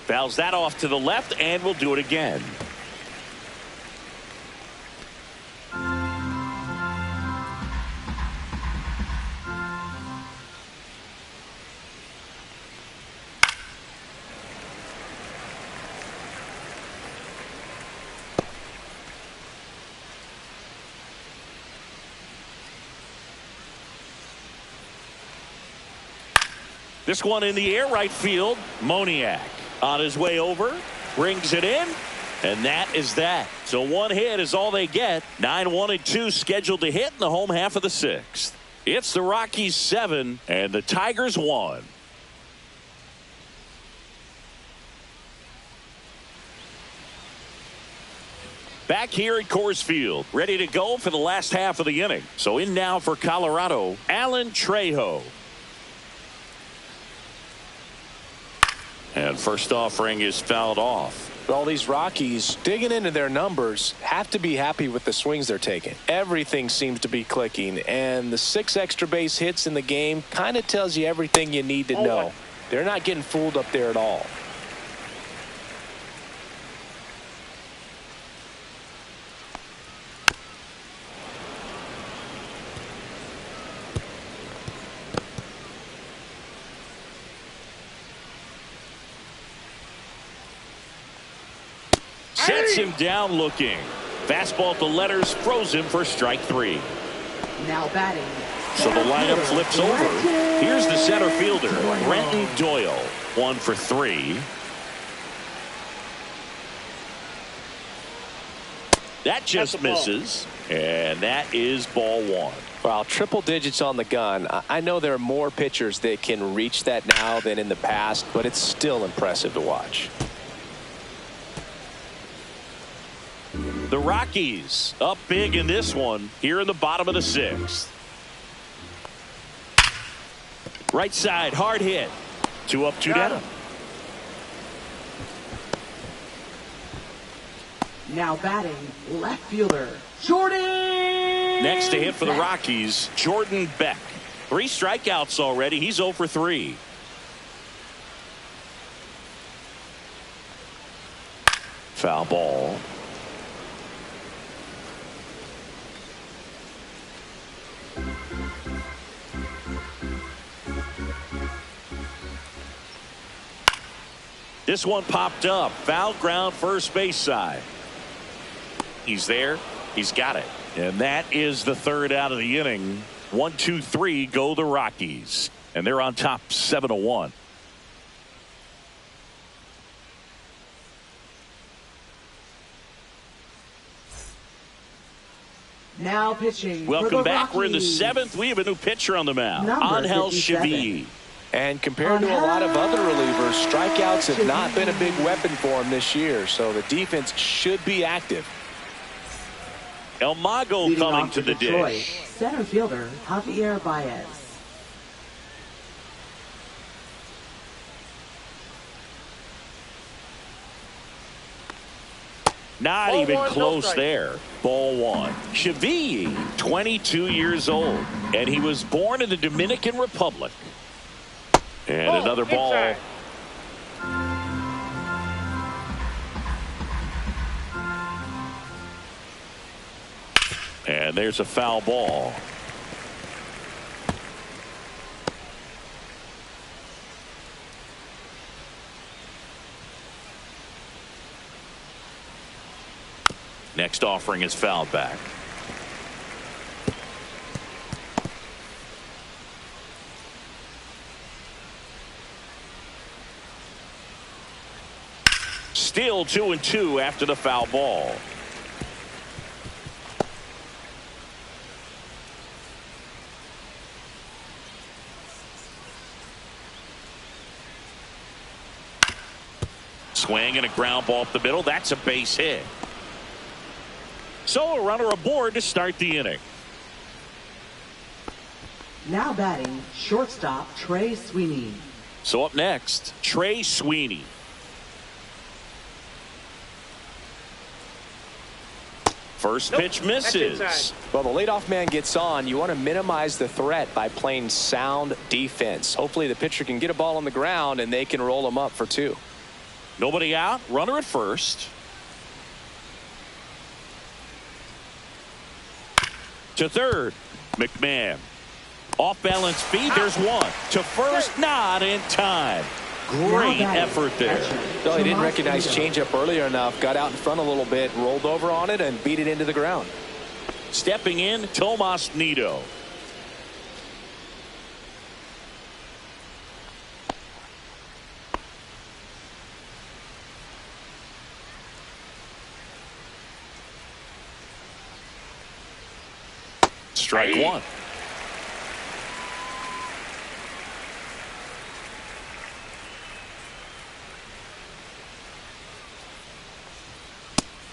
Fouls that off to the left, and we'll do it again. This one in the air, right field. Moniak on his way over, brings it in, And that is that. So one hit is all they get. 9-1-2 scheduled to hit in the home half of the sixth. It's the Rockies 7 and the Tigers 1. Back here at Coors Field, ready to go for the last half of the inning. So in now for Colorado, Alan Trejo. And first offering is fouled off. All these Rockies digging into their numbers have to be happy with the swings they're taking. Everything seems to be clicking, and the 6 extra base hits in the game kind of tells you everything you need to know. They're not getting fooled up there at all. Sets him down looking. Fastball to letters, froze him for strike 3. Now batting. So the lineup flips over. Here's the center fielder, Brenton Doyle. 1 for 3. That just misses. And that is ball 1. Wow, triple digits on the gun. I know there are more pitchers that can reach that now than in the past, but it's still impressive to watch. The Rockies up big in this one here in the bottom of the 6th. Right side, hard hit. 2 up, 2 down. Now batting, left fielder, Jordan. Next to hit for the Rockies, Jordan Beck. 3 strikeouts already. He's 0 for 3. Foul ball. This one popped up. Foul ground, first base side. He's there. He's got it. And that is the 3rd out of the inning. 1, 2, 3 go the Rockies. And they're on top 7-1. Now pitching. Welcome back. We're in the 7th. We have a new pitcher on the mound. Angel Chevy. And compared to a lot of other relievers, strikeouts have not been a big weapon for him this year, so the defense should be active. El Mago coming to the dish. Center fielder Javier Baez. Not even close there. Ball 1. Chevy, 22 years old, and he was born in the Dominican Republic. And another ball. And there's a foul ball. Next offering is fouled back. Still 2-2 after the foul ball. Swing and a ground ball up the middle. That's a base hit. So a runner aboard to start the inning. Now batting, shortstop Trey Sweeney. So up next, Trey Sweeney. First pitch misses. Well, the leadoff man gets on. You want to minimize the threat by playing sound defense. Hopefully the pitcher can get a ball on the ground and they can roll him up for 2. Nobody out. Runner at first. To third. McMahon. Off balance feed. There's one. To first. Not in time. Great effort there. Well, he didn't recognize changeup earlier enough. Got out in front a little bit. Rolled over on it and beat it into the ground. Stepping in, Tomas Nido. strike one.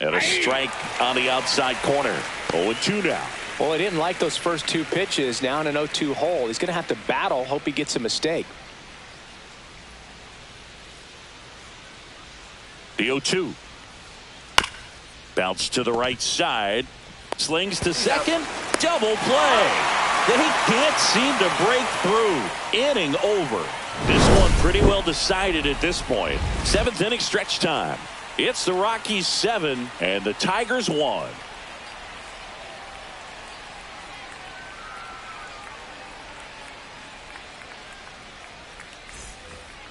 And a strike on the outside corner. 0-2 now. Well, he didn't like those first two pitches. Now in an 0-2 hole. He's going to have to battle. Hope he gets a mistake. The 0-2. Bounce to the right side. Slings to second. Double play. They can't seem to break through. Inning over. This one pretty well decided at this point. 7th inning stretch time. It's the Rockies 7 and the Tigers 1.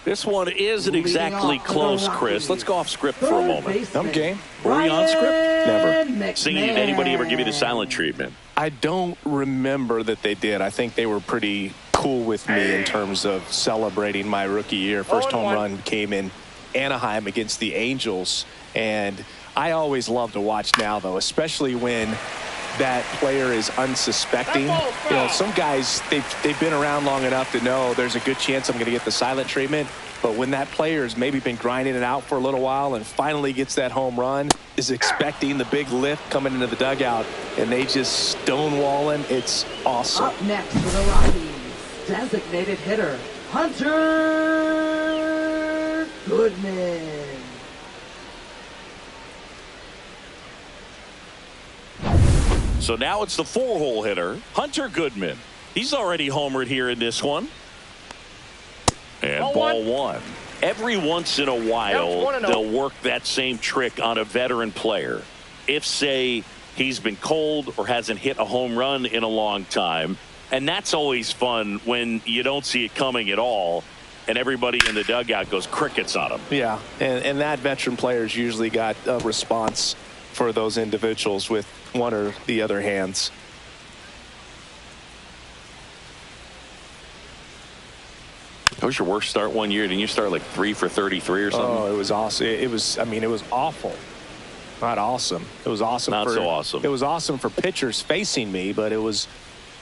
This one isn't exactly close, Chris. Let's go off script for a moment. I'm game. Were we on script? Never. Did anybody ever give you the silent treatment? I don't remember that they did. I think they were pretty cool with me in terms of celebrating my rookie year. First home run came in Anaheim against the Angels. And I always love to watch now, though, especially when that player is unsuspecting. You know, some guys, they've been around long enough to know there's a good chance I'm going to get the silent treatment. But when that player has maybe been grinding it out for a little while and finally gets that home run, is expecting the big lift coming into the dugout, and they just stonewalling, it's awesome. Up next for the Rockies, designated hitter, Hunter Goodman. So now it's the 4-hole hitter, Hunter Goodman. He's already homered here in this one. And ball one. Every once in a while, they'll work that same trick on a veteran player. If, say, he's been cold or hasn't hit a home run in a long time. And that's always fun when you don't see it coming at all. And everybody in the dugout goes crickets on him. Yeah, and that veteran player's usually got a response for those individuals with one or the other hands. That was your worst start one year. Didn't you start like 3 for 33 or something? Oh, it was awesome. It was, I mean, it was awful. Not awesome. It was awesome. Not so awesome. It was awesome for pitchers facing me, but it was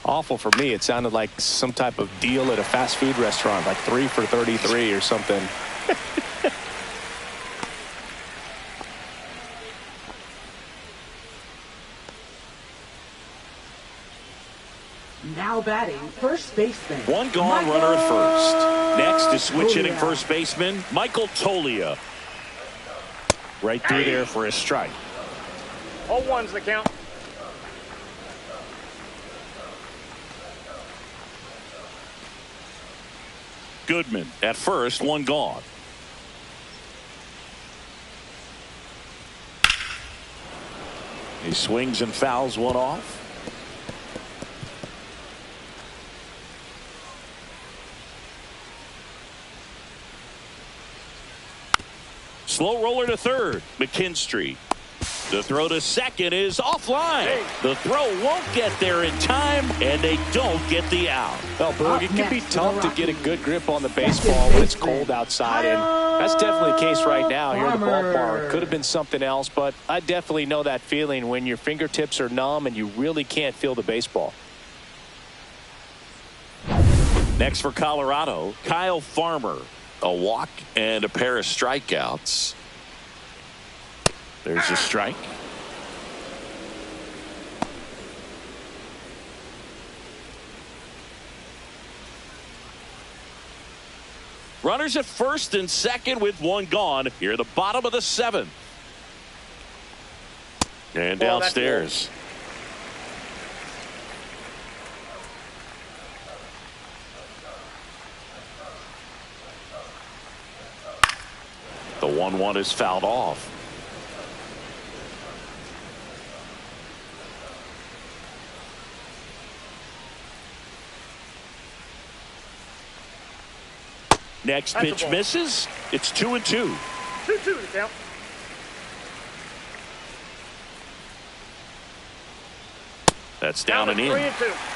awful for me. It sounded like some type of deal at a fast food restaurant, like 3 for 33 or something. Now batting, first baseman. One gone, runner at first. Next is switch hitting first baseman, Michael Tolia. Right through there for a strike. 0-1's the count. Goodman at first, one gone. He swings and fouls one off. Slow roller to third, McKinstry. The throw to second is offline. The throw won't get there in time, and they don't get the out. Well, Boog, it can be tough to get a good grip on the baseball when it's cold outside, and that's definitely the case right now here in the ballpark. Could have been something else, but I definitely know that feeling when your fingertips are numb and you really can't feel the baseball. Next for Colorado, Kyle Farmer. A walk and a pair of strikeouts. There's a strike. Runners at first and second with one gone. Here at the bottom of the 7th. And downstairs. The 1-1 is fouled off. Next pitch misses. It's 2-2. 2-2 to count. That's down and in. 3-2.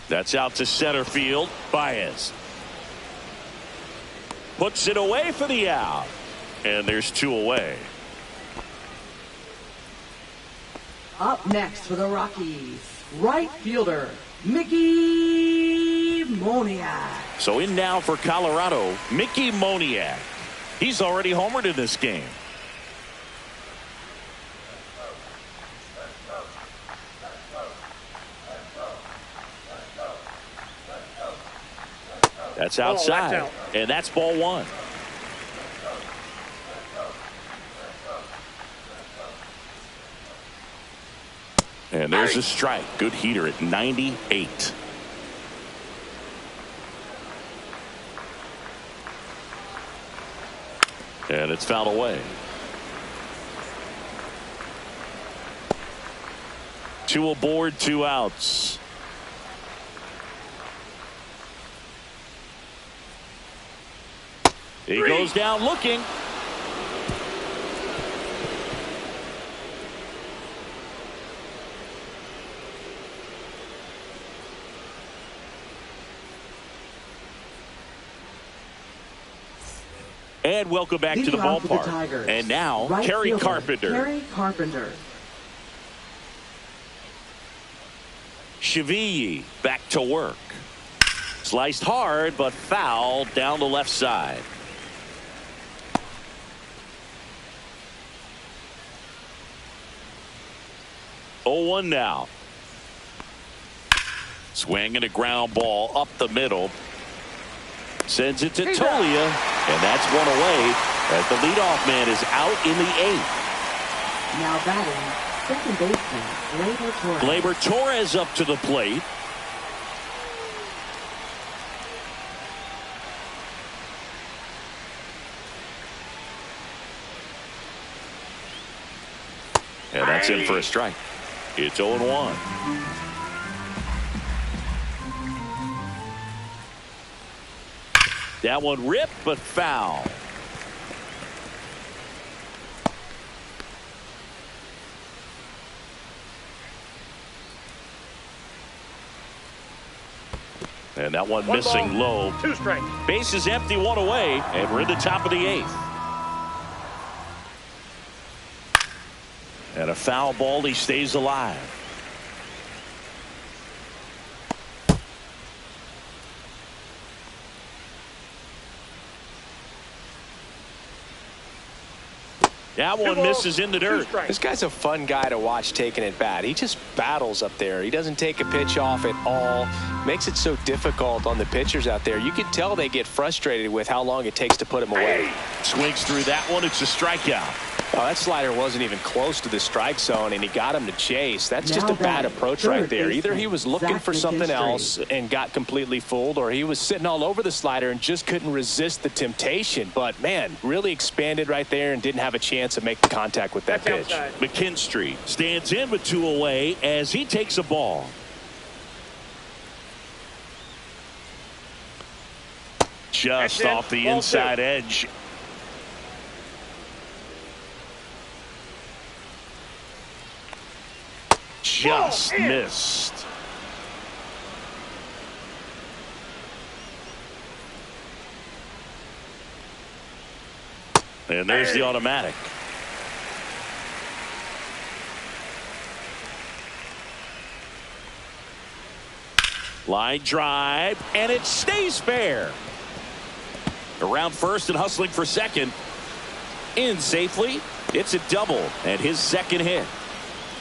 That's out to center field. Baez. puts it away for the out. And there's 2 away. Up next for the Rockies, right fielder, Mickey Moniak. So in now for Colorado, Mickey Moniak. He's already homered in this game. That's outside. That's out. And that's ball 1. And there's a strike. Good heater at 98. And it's fouled away. 2 aboard, 2 outs. He goes down looking. And welcome back to the ballpark. And now, right Kerry fielder, Carpenter. Kerry Carpenter. Shavilli back to work. Sliced hard, but foul down the left side. Oh, 1 now. Swinging a ground ball up the middle. Sends it to Tolia, and that's 1 away as the leadoff man is out in the 8th. Now batting, second baseman, Gleyber Torres. Gleyber Torres up to the plate. And that's in for a strike. It's 0-1. That one ripped, but foul. And that one missing low. 2 strikes. Base is empty, 1 away, and we're in the top of the 8th. And a foul ball, he stays alive. That one misses in the dirt. This guy's a fun guy to watch taking at bat. He just battles up there. He doesn't take a pitch off at all. Makes it so difficult on the pitchers out there. You can tell they get frustrated with how long it takes to put him away. Swings through that one. It's a strikeout. Oh, that slider wasn't even close to the strike zone, and he got him to chase. That's Now just a bad approach right there. Either he was looking for something else and got completely fooled, or he was sitting all over the slider and just couldn't resist the temptation. But, man, really expanded right there and didn't have a chance of making contact with that pitch. Outside. McKinstry stands in with 2 away as he takes a ball. Just off the inside edge. Just missed. And there's the automatic. Line drive, and it stays fair. Around first and hustling for second. In safely. It's a double and his second hit.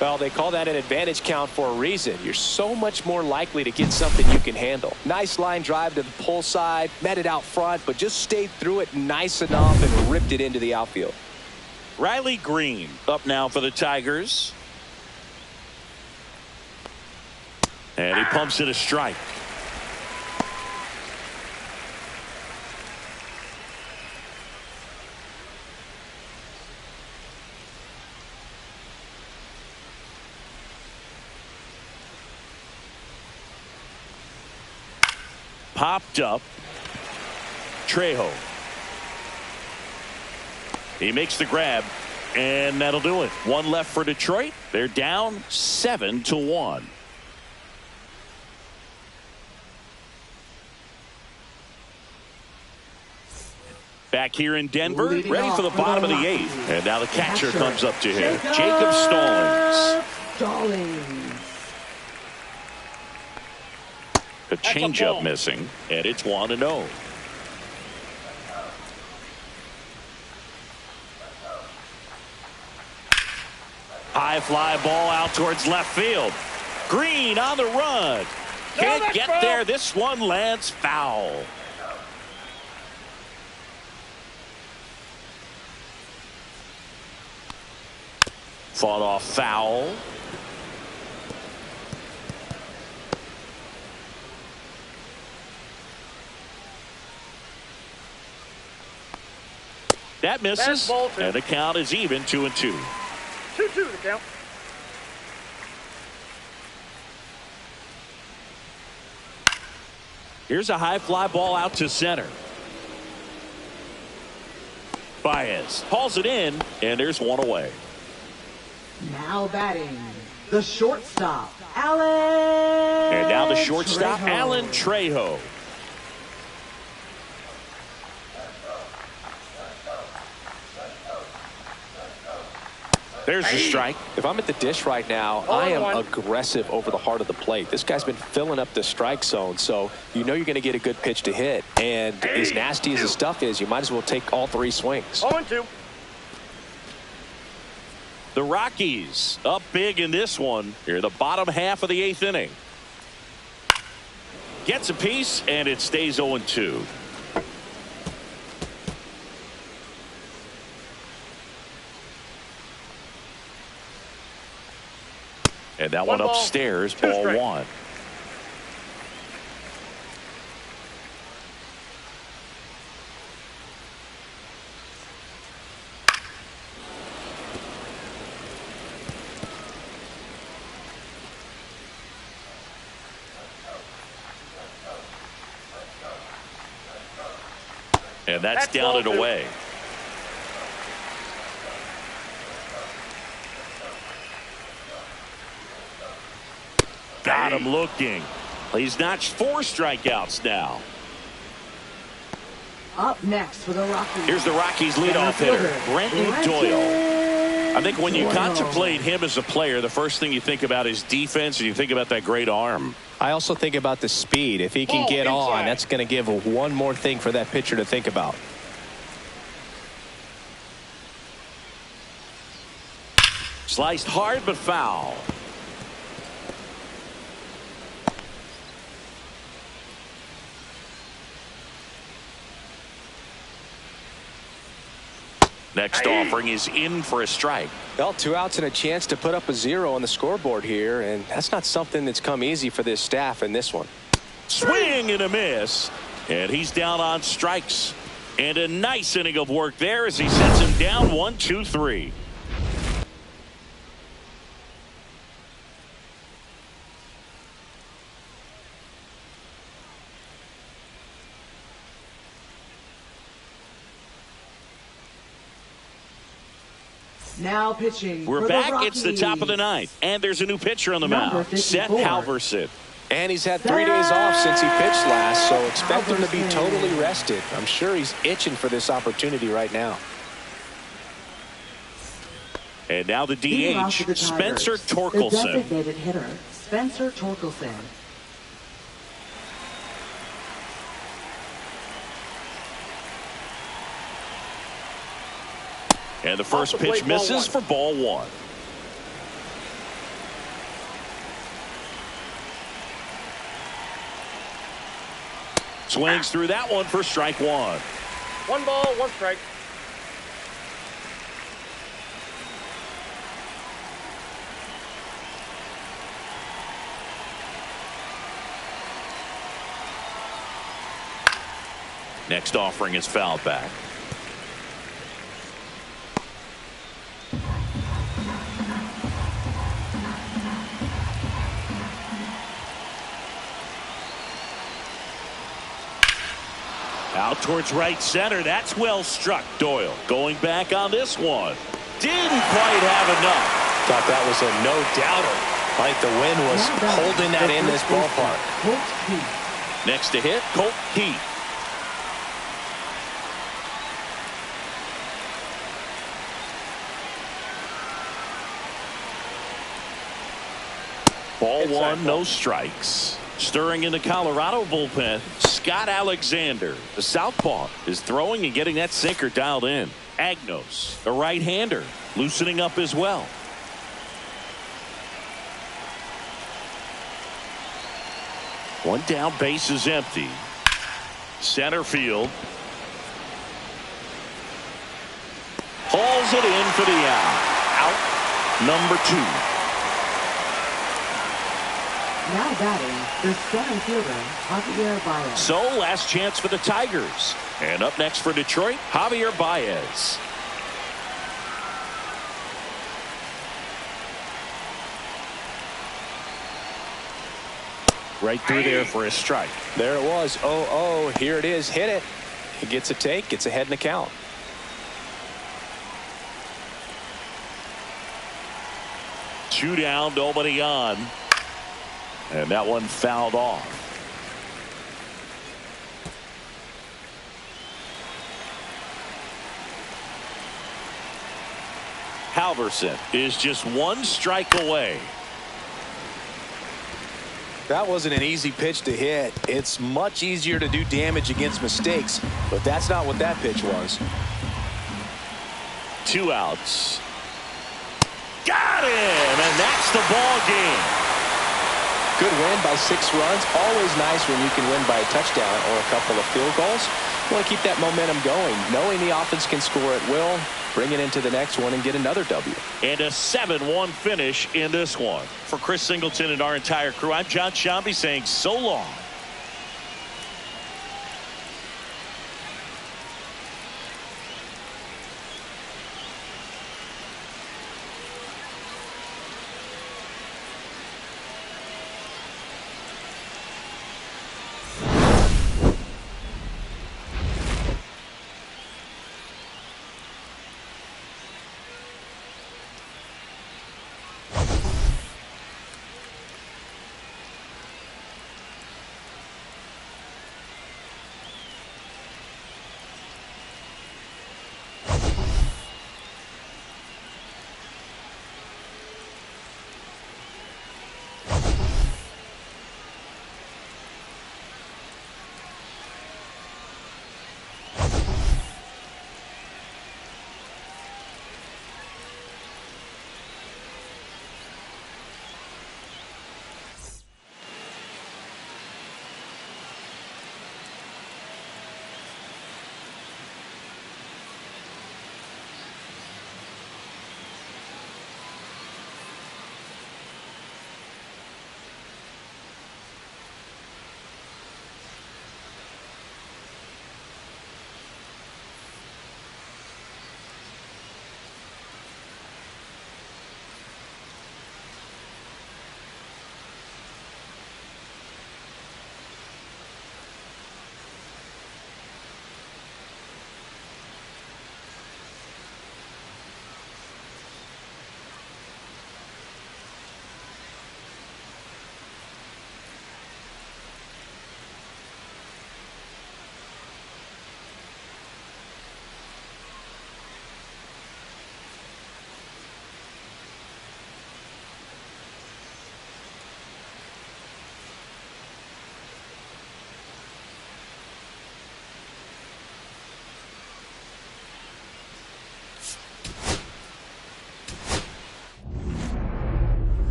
Well, they call that an advantage count for a reason. You're so much more likely to get something you can handle. Nice line drive to the pull side, met it out front, but just stayed through it nice enough and ripped it into the outfield. Riley Green up now for the Tigers. And he pumps it a strike. Popped up. Trejo. He makes the grab, and that'll do it. 1 left for Detroit. They're down 7-1. Back here in Denver, Leading ready for the off bottom of the Rockies. eighth. And now the catcher comes up to hit. Jacob Jacob Stallings. Stallings. A changeup missing, and it's 1-0. High fly ball out towards left field. Green on the run. Can't get there. This one lands foul. Fought off foul. That misses, and the count is even 2-2. 2-2 the count. Here's a high fly ball out to center. Baez hauls it in, and there's one away. Now batting, the shortstop, Alan. And now the shortstop, Trejo. Alan Trejo. There's a strike. If I'm at the dish right now, I am aggressive over the heart of the plate. This guy's been filling up the strike zone, so you know you're going to get a good pitch to hit. And as nasty as the stuff is, you might as well take all three swings. 0-2. The Rockies up big in this one. Here, the bottom half of the eighth inning. Gets a piece, and it stays 0-2. And that one upstairs, ball one. And that's down and away. Got him looking. He's notched 4 strikeouts now. Up next for the Rockies. Here's the Rockies leadoff hitter, Brenton Doyle. I think when you contemplate him as a player, the first thing you think about is defense, and you think about that great arm. I also think about the speed. If he can get on, that's going to give one more thing for that pitcher to think about. Sliced hard but foul. Next offering is in for a strike. Well, 2 outs and a chance to put up a 0 on the scoreboard here, and that's not something that's come easy for this staff in this one. Swing and a miss, and he's down on strikes. And a nice inning of work there as he sets him down 1-2-3. Now pitching. We're back. It's the top of the ninth, and there's a new pitcher on the mound, Seth Halverson. And he's had 3 days off since he pitched last, so expect him to be totally rested. I'm sure he's itching for this opportunity right now. And now the DH, Spencer Torkelson. The designated hitter, Spencer Torkelson. And the first pitch misses for ball one. Swings through that one for strike one. 1 ball, 1 strike. Next offering is fouled back. Out towards right center. That's well struck. Doyle going back on this one. Didn't quite have enough. Thought that was a no-doubter. Like the wind was holding that in this ballpark. Next to hit, Colt Keith. Ball one, no strikes. Stirring in the Colorado bullpen, Scott Alexander, the southpaw, is throwing and getting that sinker dialed in. Agnos, the right-hander, loosening up as well. One down, base is empty. Center field. Hauls it in for the out. Out number 2. Now batting, the center fielder, Javier Baez. So, last chance for the Tigers. And up next for Detroit, Javier Baez. Right through there for a strike. There it was. 0-0. Here it is. Hit it. He gets a take. Gets ahead in the count. Two down, nobody on. And that one fouled off. Halverson is just one strike away. That wasn't an easy pitch to hit. It's much easier to do damage against mistakes, but that's not what that pitch was. 2 outs. Got him, and that's the ball game. Good win by 6 runs. Always nice when you can win by a touchdown or a couple of field goals. You want to keep that momentum going, knowing the offense can score at will, bring it into the next one and get another W. And a 7-1 finish in this one. For Chris Singleton and our entire crew, I'm John Shambi saying so long.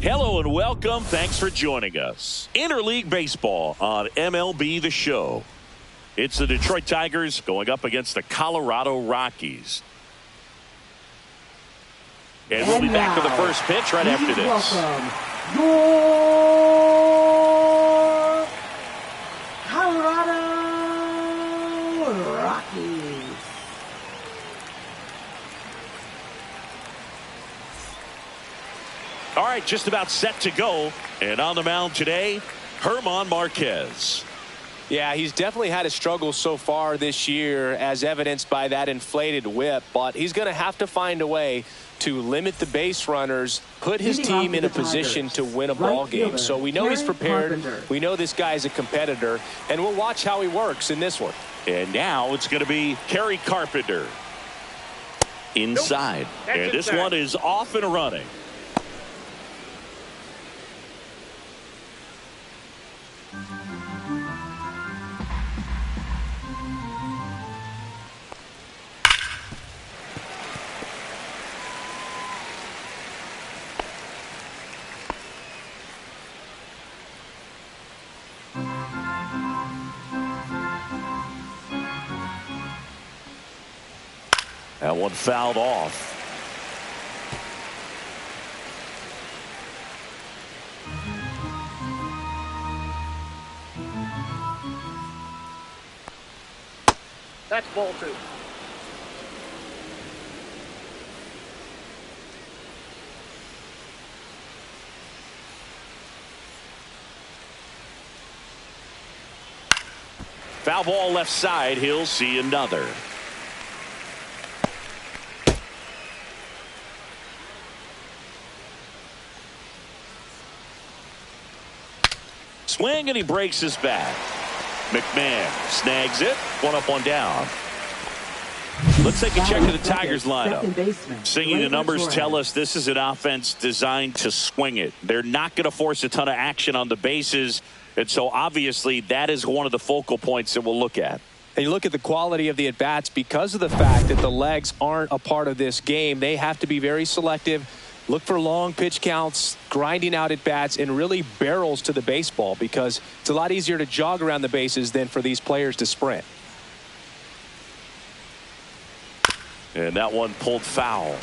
Hello and welcome. Thanks for joining us. Interleague Baseball on MLB The Show. It's the Detroit Tigers going up against the Colorado Rockies. And we'll be back to the first pitch right after this. Welcome your Colorado Rockies. All right, just about set to go. And on the mound today, German Marquez. Yeah, he's definitely had a struggle so far this year, as evidenced by that inflated whip. But he's going to have to find a way to limit the base runners, put his team in a position to win a ball game. So we know he's prepared. We know this guy's a competitor, and we'll watch how he works in this one. And now it's going to be Kerry Carpenter inside. Nope. And this one is off and running. That one fouled off. That's ball 2. Foul ball left side. He'll see another. Swing, and he breaks his back. McMahon snags it. One up, one down. Let's take a check of the Tigers lineup. Singing the numbers tell us this is an offense designed to swing it. They're not going to force a ton of action on the bases. And so obviously that is one of the focal points that we'll look at. And you look at the quality of the at-bats because of the fact that the legs aren't a part of this game. They have to be very selective. Look for long pitch counts, grinding out at-bats, and really barrels to the baseball because it's a lot easier to jog around the bases than for these players to sprint. And that one pulled foul.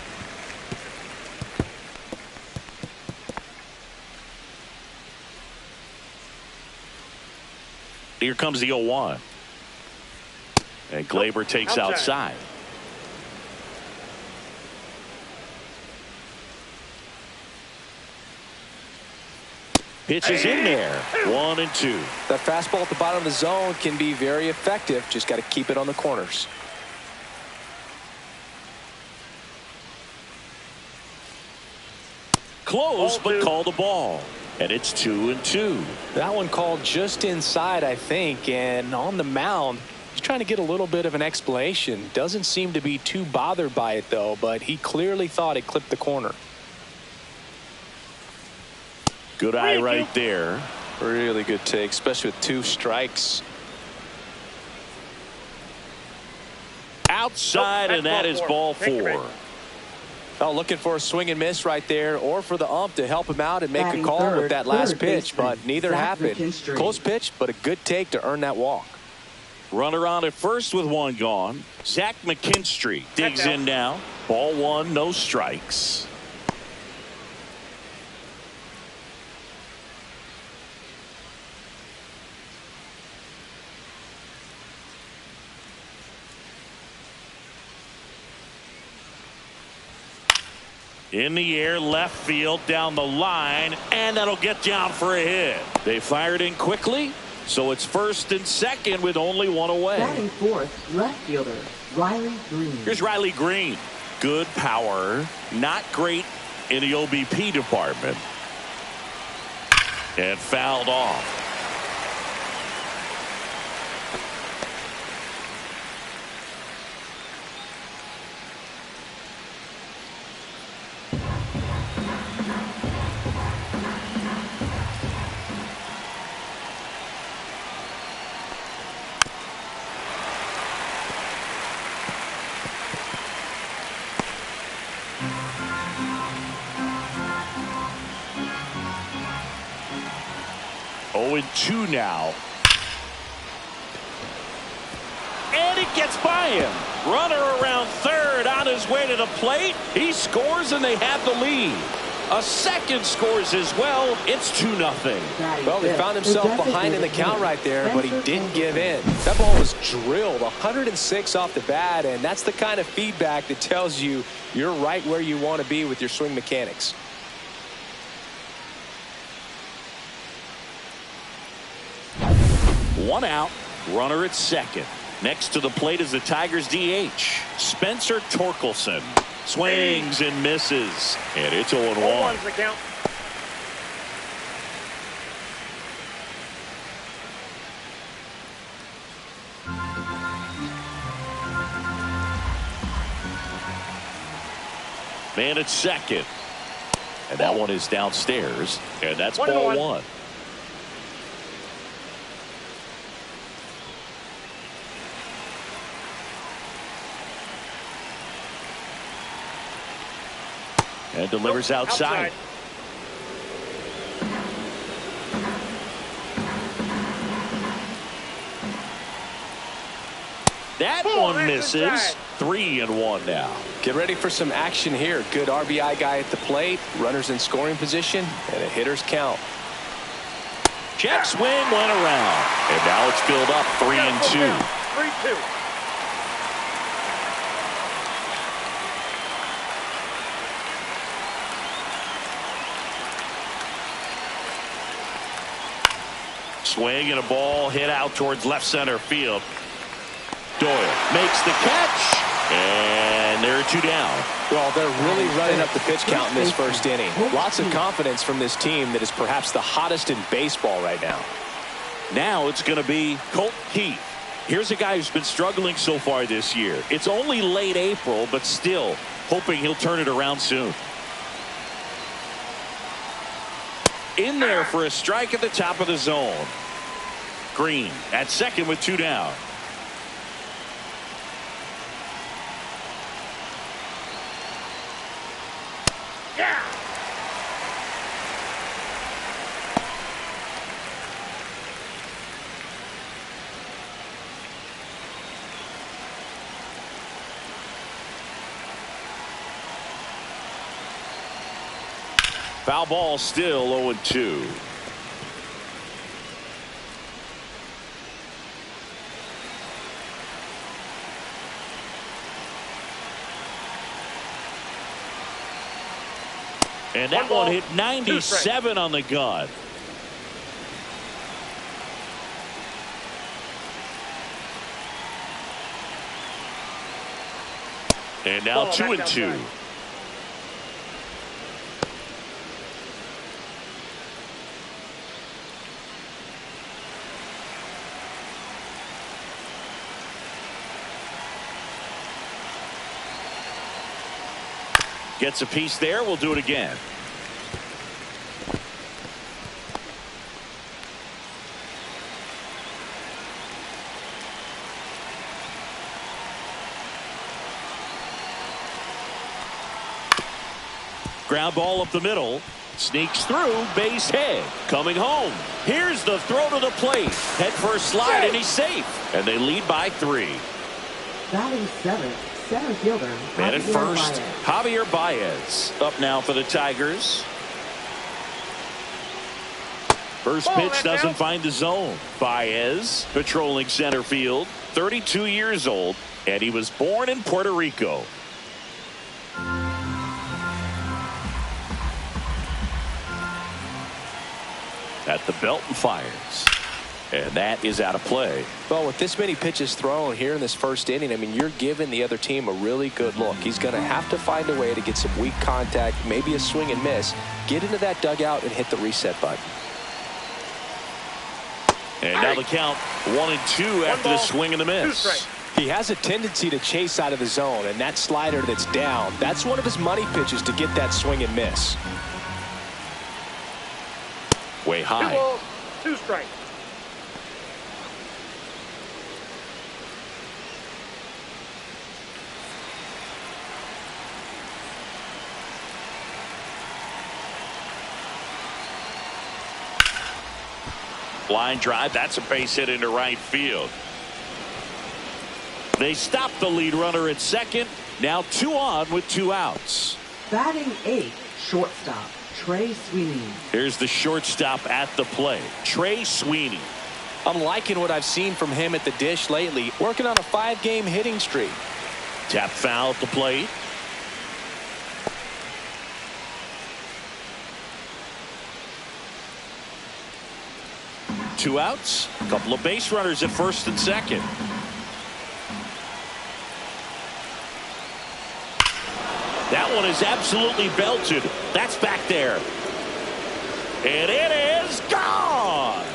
Here comes the 0-1. And Glaber takes outside. Pitches in there. 1 and 2. That fastball at the bottom of the zone can be very effective. Just got to keep it on the corners. Close, but called a ball. And it's 2 and 2. That one called just inside, I think. And on the mound, he's trying to get a little bit of an explanation. Doesn't seem to be too bothered by it, though. But he clearly thought it clipped the corner. Good eye right there. Really good take, especially with 2 strikes. Outside, and that is ball 4. Oh, looking for a swing and miss right there, or for the ump to help him out and make a call with that last pitch, but neither happened. Close pitch, but a good take to earn that walk. Runner on at first with 1 gone. Zach McKinstry digs in now. Ball 1, no strikes. In the air, left field, down the line, and that'll get down for a hit. They fired in quickly, so it's first and second with only 1 away. Batting fourth, left fielder, Riley Green. Here's Riley Green. Good power, not great in the OBP department. And fouled off. Oh, and 2 now. And it gets by him. Runner around third on his way to the plate. He scores and they have the lead. A second scores as well. It's 2-0. Well, he found himself behind in the count right there, but he didn't give in. That ball was drilled 106 off the bat, and that's the kind of feedback that tells you you're right where you want to be with your swing mechanics. One out, runner at second. Next to the plate is the Tigers DH, Spencer Torkelson. Swings and misses, and it's 0-1. 0-1's the count. Man at second, and that one is downstairs, and that's ball 1. And delivers outside. That one misses. 3-1 now. Get ready for some action here. Good RBI guy at the plate. Runners in scoring position. And a hitter's count. Check swing went around. And now it's filled up 3-2. 3-2. Swing and a ball hit out towards left center field. Doyle makes the catch. And there are 2 down. Well, they're really running up the pitch count in this first inning. Lots of confidence from this team that is perhaps the hottest in baseball right now. Now it's going to be Colt Keith. Here's a guy who's been struggling so far this year. It's only late April, but still hoping he'll turn it around soon. In there for a strike at the top of the zone. Green at second with 2 down. Yeah. Foul ball, still 0-2. And that one hit 97 on the gun. And now 2-2. Gets a piece there. We'll do it again. Ground ball up the middle. Sneaks through. Base hit. Coming home. Here's the throw to the plate. Head first slide and he's safe. And they lead by 3. Batting 7th. Center fielder. Man at first, Baez. Javier Baez up now for the Tigers. First pitch doesn't find the zone. Baez patrolling center field, 32 years old, and he was born in Puerto Rico. At the belt and fires. And that is out of play. Well, with this many pitches thrown here in this first inning, I mean, you're giving the other team a really good look. He's going to have to find a way to get some weak contact, maybe a swing and miss, get into that dugout and hit the reset button. And now the count 1-2 after the swing and the miss. He has a tendency to chase out of the zone, and that slider that's down, that's one of his money pitches to get that swing and miss. Way high. 2 balls, 2 strikes. Line drive. That's a base hit into right field. They stop the lead runner at second. Now 2 on with 2 outs. Batting 8th. Shortstop. Trey Sweeney. Here's the shortstop at the plate. Trey Sweeney. I'm liking what I've seen from him at the dish lately. Working on a 5-game hitting streak. Tap foul at the plate. Two outs. A couple of base runners at first and second. That one is absolutely belted. That's back there. And it is gone.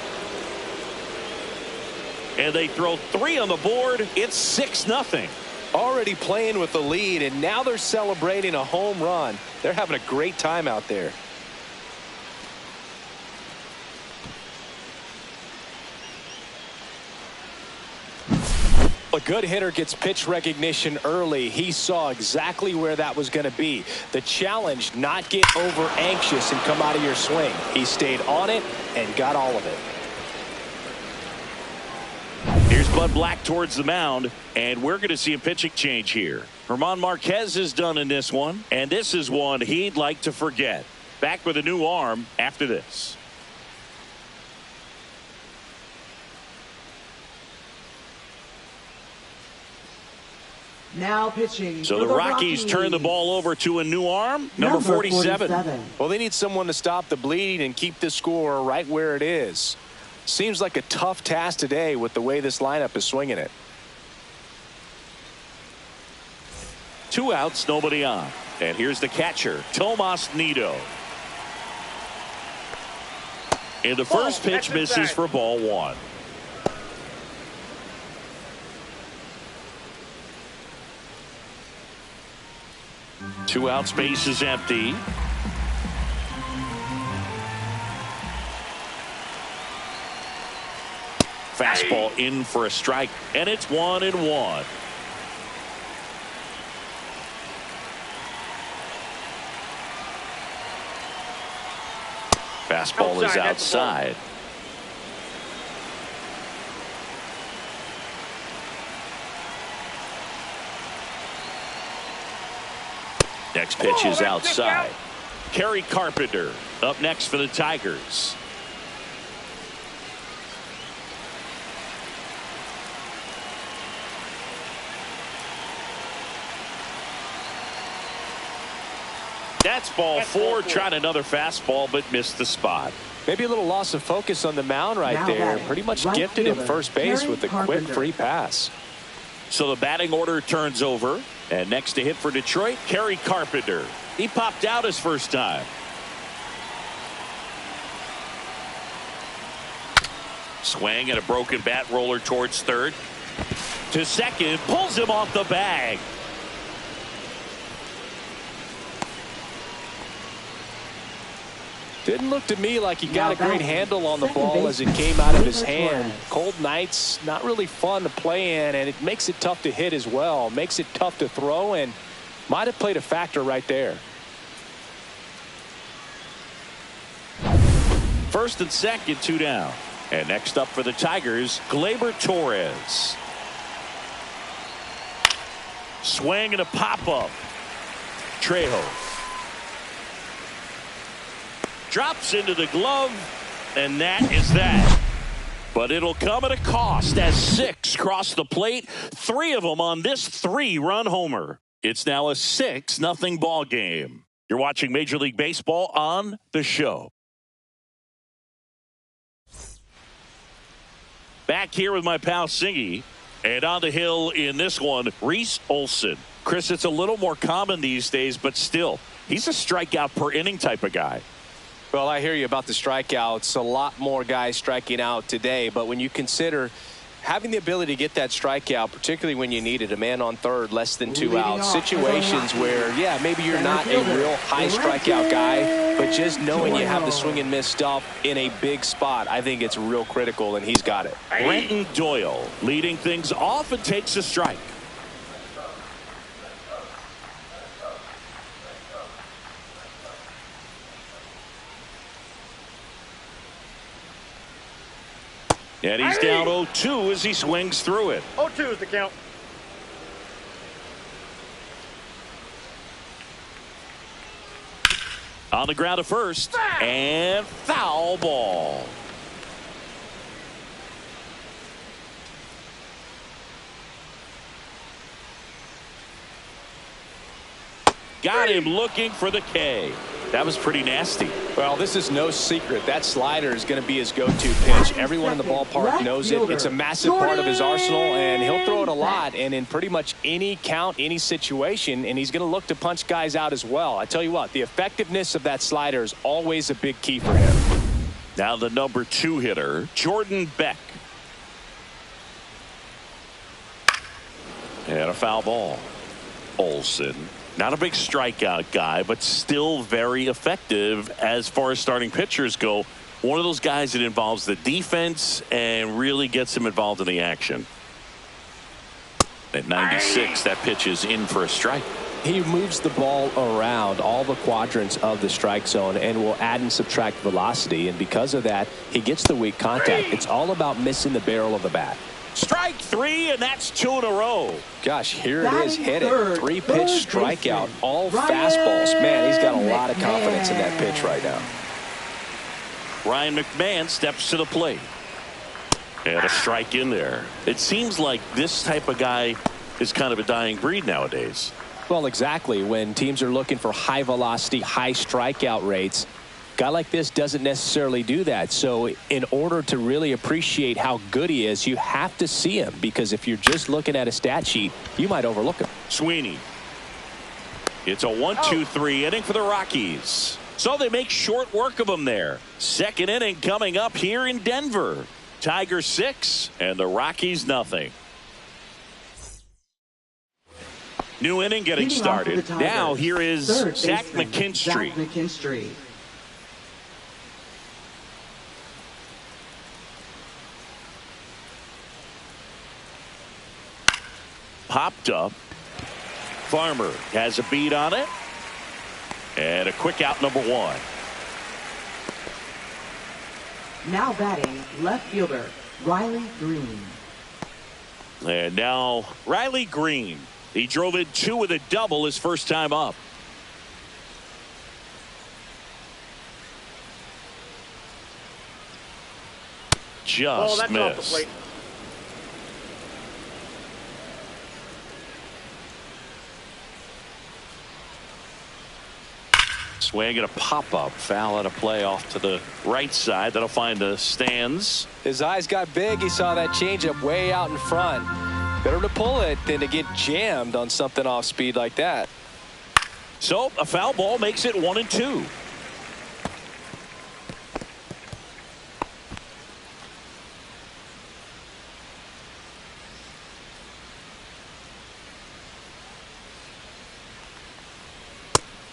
And they throw 3 on the board. It's 6-0. Already playing with the lead, and now they're celebrating a home run. They're having a great time out there. A good hitter gets pitch recognition early. He saw exactly where that was going to be. The challenge, not get over anxious and come out of your swing. He stayed on it and got all of it. Here's Bud Black towards the mound, and we're going to see a pitching change here. German Marquez is done in this one, and this is one he'd like to forget. Back with a new arm after this. Now pitching. So the Rockies turn the ball over to a new arm, number 47. Well, they need someone to stop the bleeding and keep the score right where it is. Seems like a tough task today with the way this lineup is swinging it. 2 outs, nobody on. And here's the catcher, Tomas Nido. And the first pitch misses for ball 1. Two outs, base is empty. Fastball in for a strike, and it's 1-1. Fastball is outside. Next pitch is outside. Kerry Carpenter up next for the Tigers. That's ball 4. Tried another fastball, but missed the spot. Maybe a little loss of focus on the mound right there. Pretty much gifted him first base with a quick free pass. So the batting order turns over. And next to hit for Detroit, Kerry Carpenter. He popped out his first time. Swing and a broken bat roller towards third. To second, pulls him off the bag. Didn't look to me like he got a great handle on the ball as it came out of his hand. Cold nights, not really fun to play in, and it makes it tough to hit as well. Makes it tough to throw, and might have played a factor right there. First and second, 2 down. And next up for the Tigers, Gleyber Torres. Swing and a pop-up. Trejo. Drops into the glove, and that is that. But it'll come at a cost as 6 cross the plate, 3 of them on this 3-run homer. It's now a 6-0 ball game. You're watching Major League Baseball on The Show. Back here with my pal Singy, and on the hill in this one, Reese Olson. Chris, it's a little more common these days, but still, he's a strikeout per inning type of guy. Well, I hear you about the strikeouts. A lot more guys striking out today. But when you consider having the ability to get that strikeout, particularly when you need it, a man on third, less than 2 outs, situations where, yeah, maybe you're not a real high strikeout guy, but just knowing you have the swing and miss stuff in a big spot, I think it's real critical, and he's got it. Brenton Doyle leading things off and takes a strike. And he's down 0-2 as he swings through it. 0-2 is the count. On the ground to first. And foul ball. Got him looking for the K. That was pretty nasty. Well, this is no secret. That slider is going to be his go-to pitch. Everyone in the ballpark knows it. It's a massive part of his arsenal, and he'll throw it a lot and in pretty much any count, any situation, and he's going to look to punch guys out as well. I tell you what, the effectiveness of that slider is always a big key for him. Now the number 2 hitter, Jordan Beck. And a foul ball. Olson. Not a big strikeout guy, but still very effective as far as starting pitchers go. One of those guys that involves the defense and really gets him involved in the action. At 96, that pitch is in for a strike. He moves the ball around all the quadrants of the strike zone and will add and subtract velocity. And because of that, he gets the weak contact. It's all about missing the barrel of the bat. Strike three, and that's two in a row. Gosh, here it is. Hit it. Third, 3-pitch strikeout. All fastballs. Man, he's got a lot of confidence in that pitch right now. Ryan McMahon steps to the plate. And a strike in there. It seems like this type of guy is kind of a dying breed nowadays. Well, exactly. When teams are looking for high velocity, high strikeout rates, a guy like this doesn't necessarily do that. So in order to really appreciate how good he is, you have to see him, because if you're just looking at a stat sheet, you might overlook him. Sweeney. It's a 1-2-3 inning for the Rockies. So they make short work of him there. Second inning coming up here in Denver. Tigers 6 and the Rockies nothing. New inning getting started. Now here is Zach McKinstry. Popped up. Farmer has a beat on it. And a quick out, number one. Now batting, left fielder, Riley Green. And now Riley Green. He drove in two with a double his first time up. Just missed. Off the plate. Swing and a pop-up. Foul at a play off to the right side. That'll find the stands. His eyes got big. He saw that changeup way out in front. Better to pull it than to get jammed on something off speed like that. So a foul ball makes it 1-2.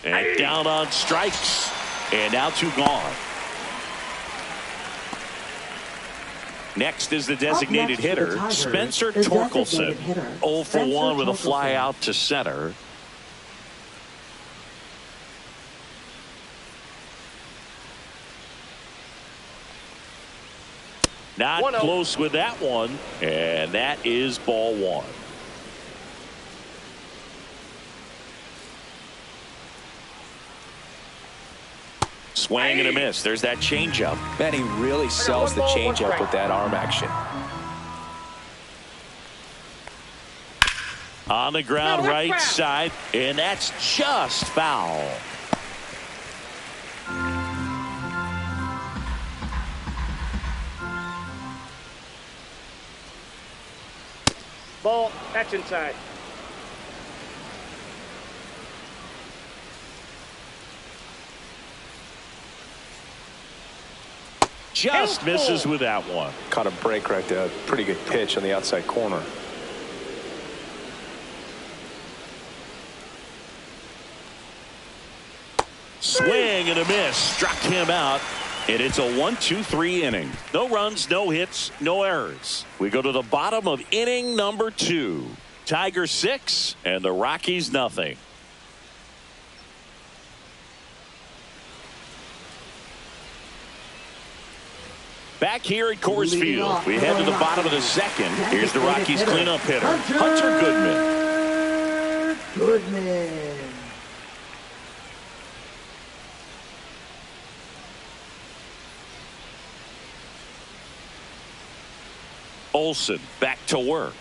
And down on strikes. And now two gone. Next is the designated hitter, Spencer Torkelson. 0 for 1 with a fly out to center. Not close with that one. And that is ball one. Swing and a miss. There's that changeup. Man, he really sells the changeup with that arm action. On the ground, right side, and that's just foul. Ball, that's inside. Just misses with that one. Caught a break right there. Pretty good pitch on the outside corner. Swing and a miss. Struck him out. And it's a 1-2-3 inning. No runs, no hits, no errors. We go to the bottom of inning number 2. Tigers 6 and the Rockies nothing. Back here at Coors Field, we head to the bottom of the second. Here's the Rockies cleanup hitter, Hunter Goodman. Olsen back to work.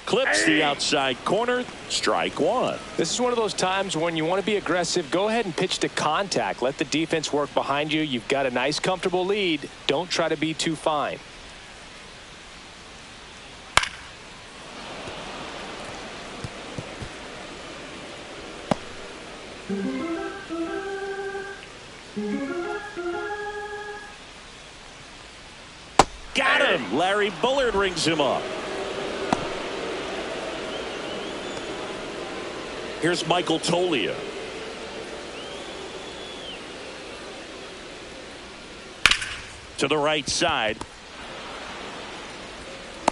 Clips the outside corner. Strike one. This is one of those times when you want to be aggressive. Go ahead and pitch to contact. Let the defense work behind you. You've got a nice, comfortable lead. Don't try to be too fine. Got him. Larry Bullard rings him up. Here's Michael Tolia. To the right side.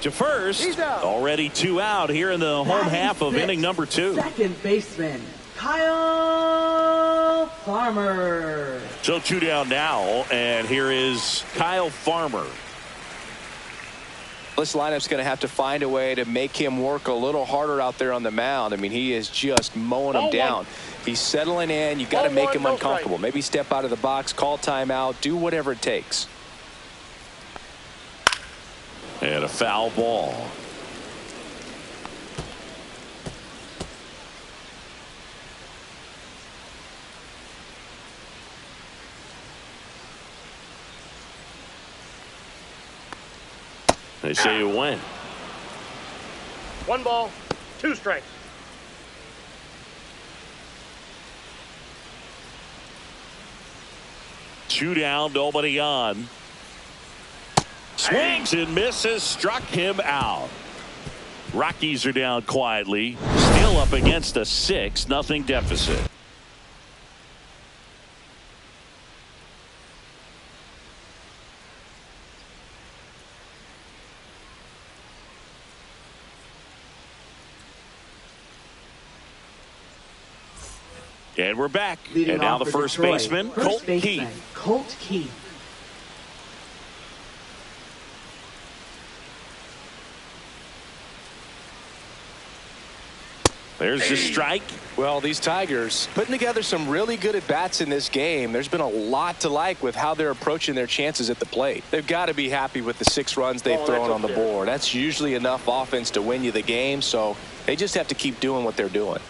To first. Already 2 out here in the home half of inning number 2. Second baseman, Kyle Farmer. So 2 down now, and here is Kyle Farmer. This lineup's going to have to find a way to make him work a little harder out there on the mound. I mean, he is just mowing them down. He's settling in. You got to make him uncomfortable. Maybe step out of the box, call timeout, do whatever it takes. And a foul ball. They say you win. 1 ball, 2 strikes. Two down, nobody on. Swings and misses, struck him out. Rockies are down quietly, still up against a 6-0 deficit. And we're back. Leading and now off the for first Detroit, baseman, first Colt baseman, Keith. Colt Keith. There's the strike. Well, these Tigers putting together some really good at-bats in this game. There's been a lot to like with how they're approaching their chances at the plate. They've got to be happy with the 6 runs they've thrown on the board. That's usually enough offense to win you the game, so they just have to keep doing what they're doing.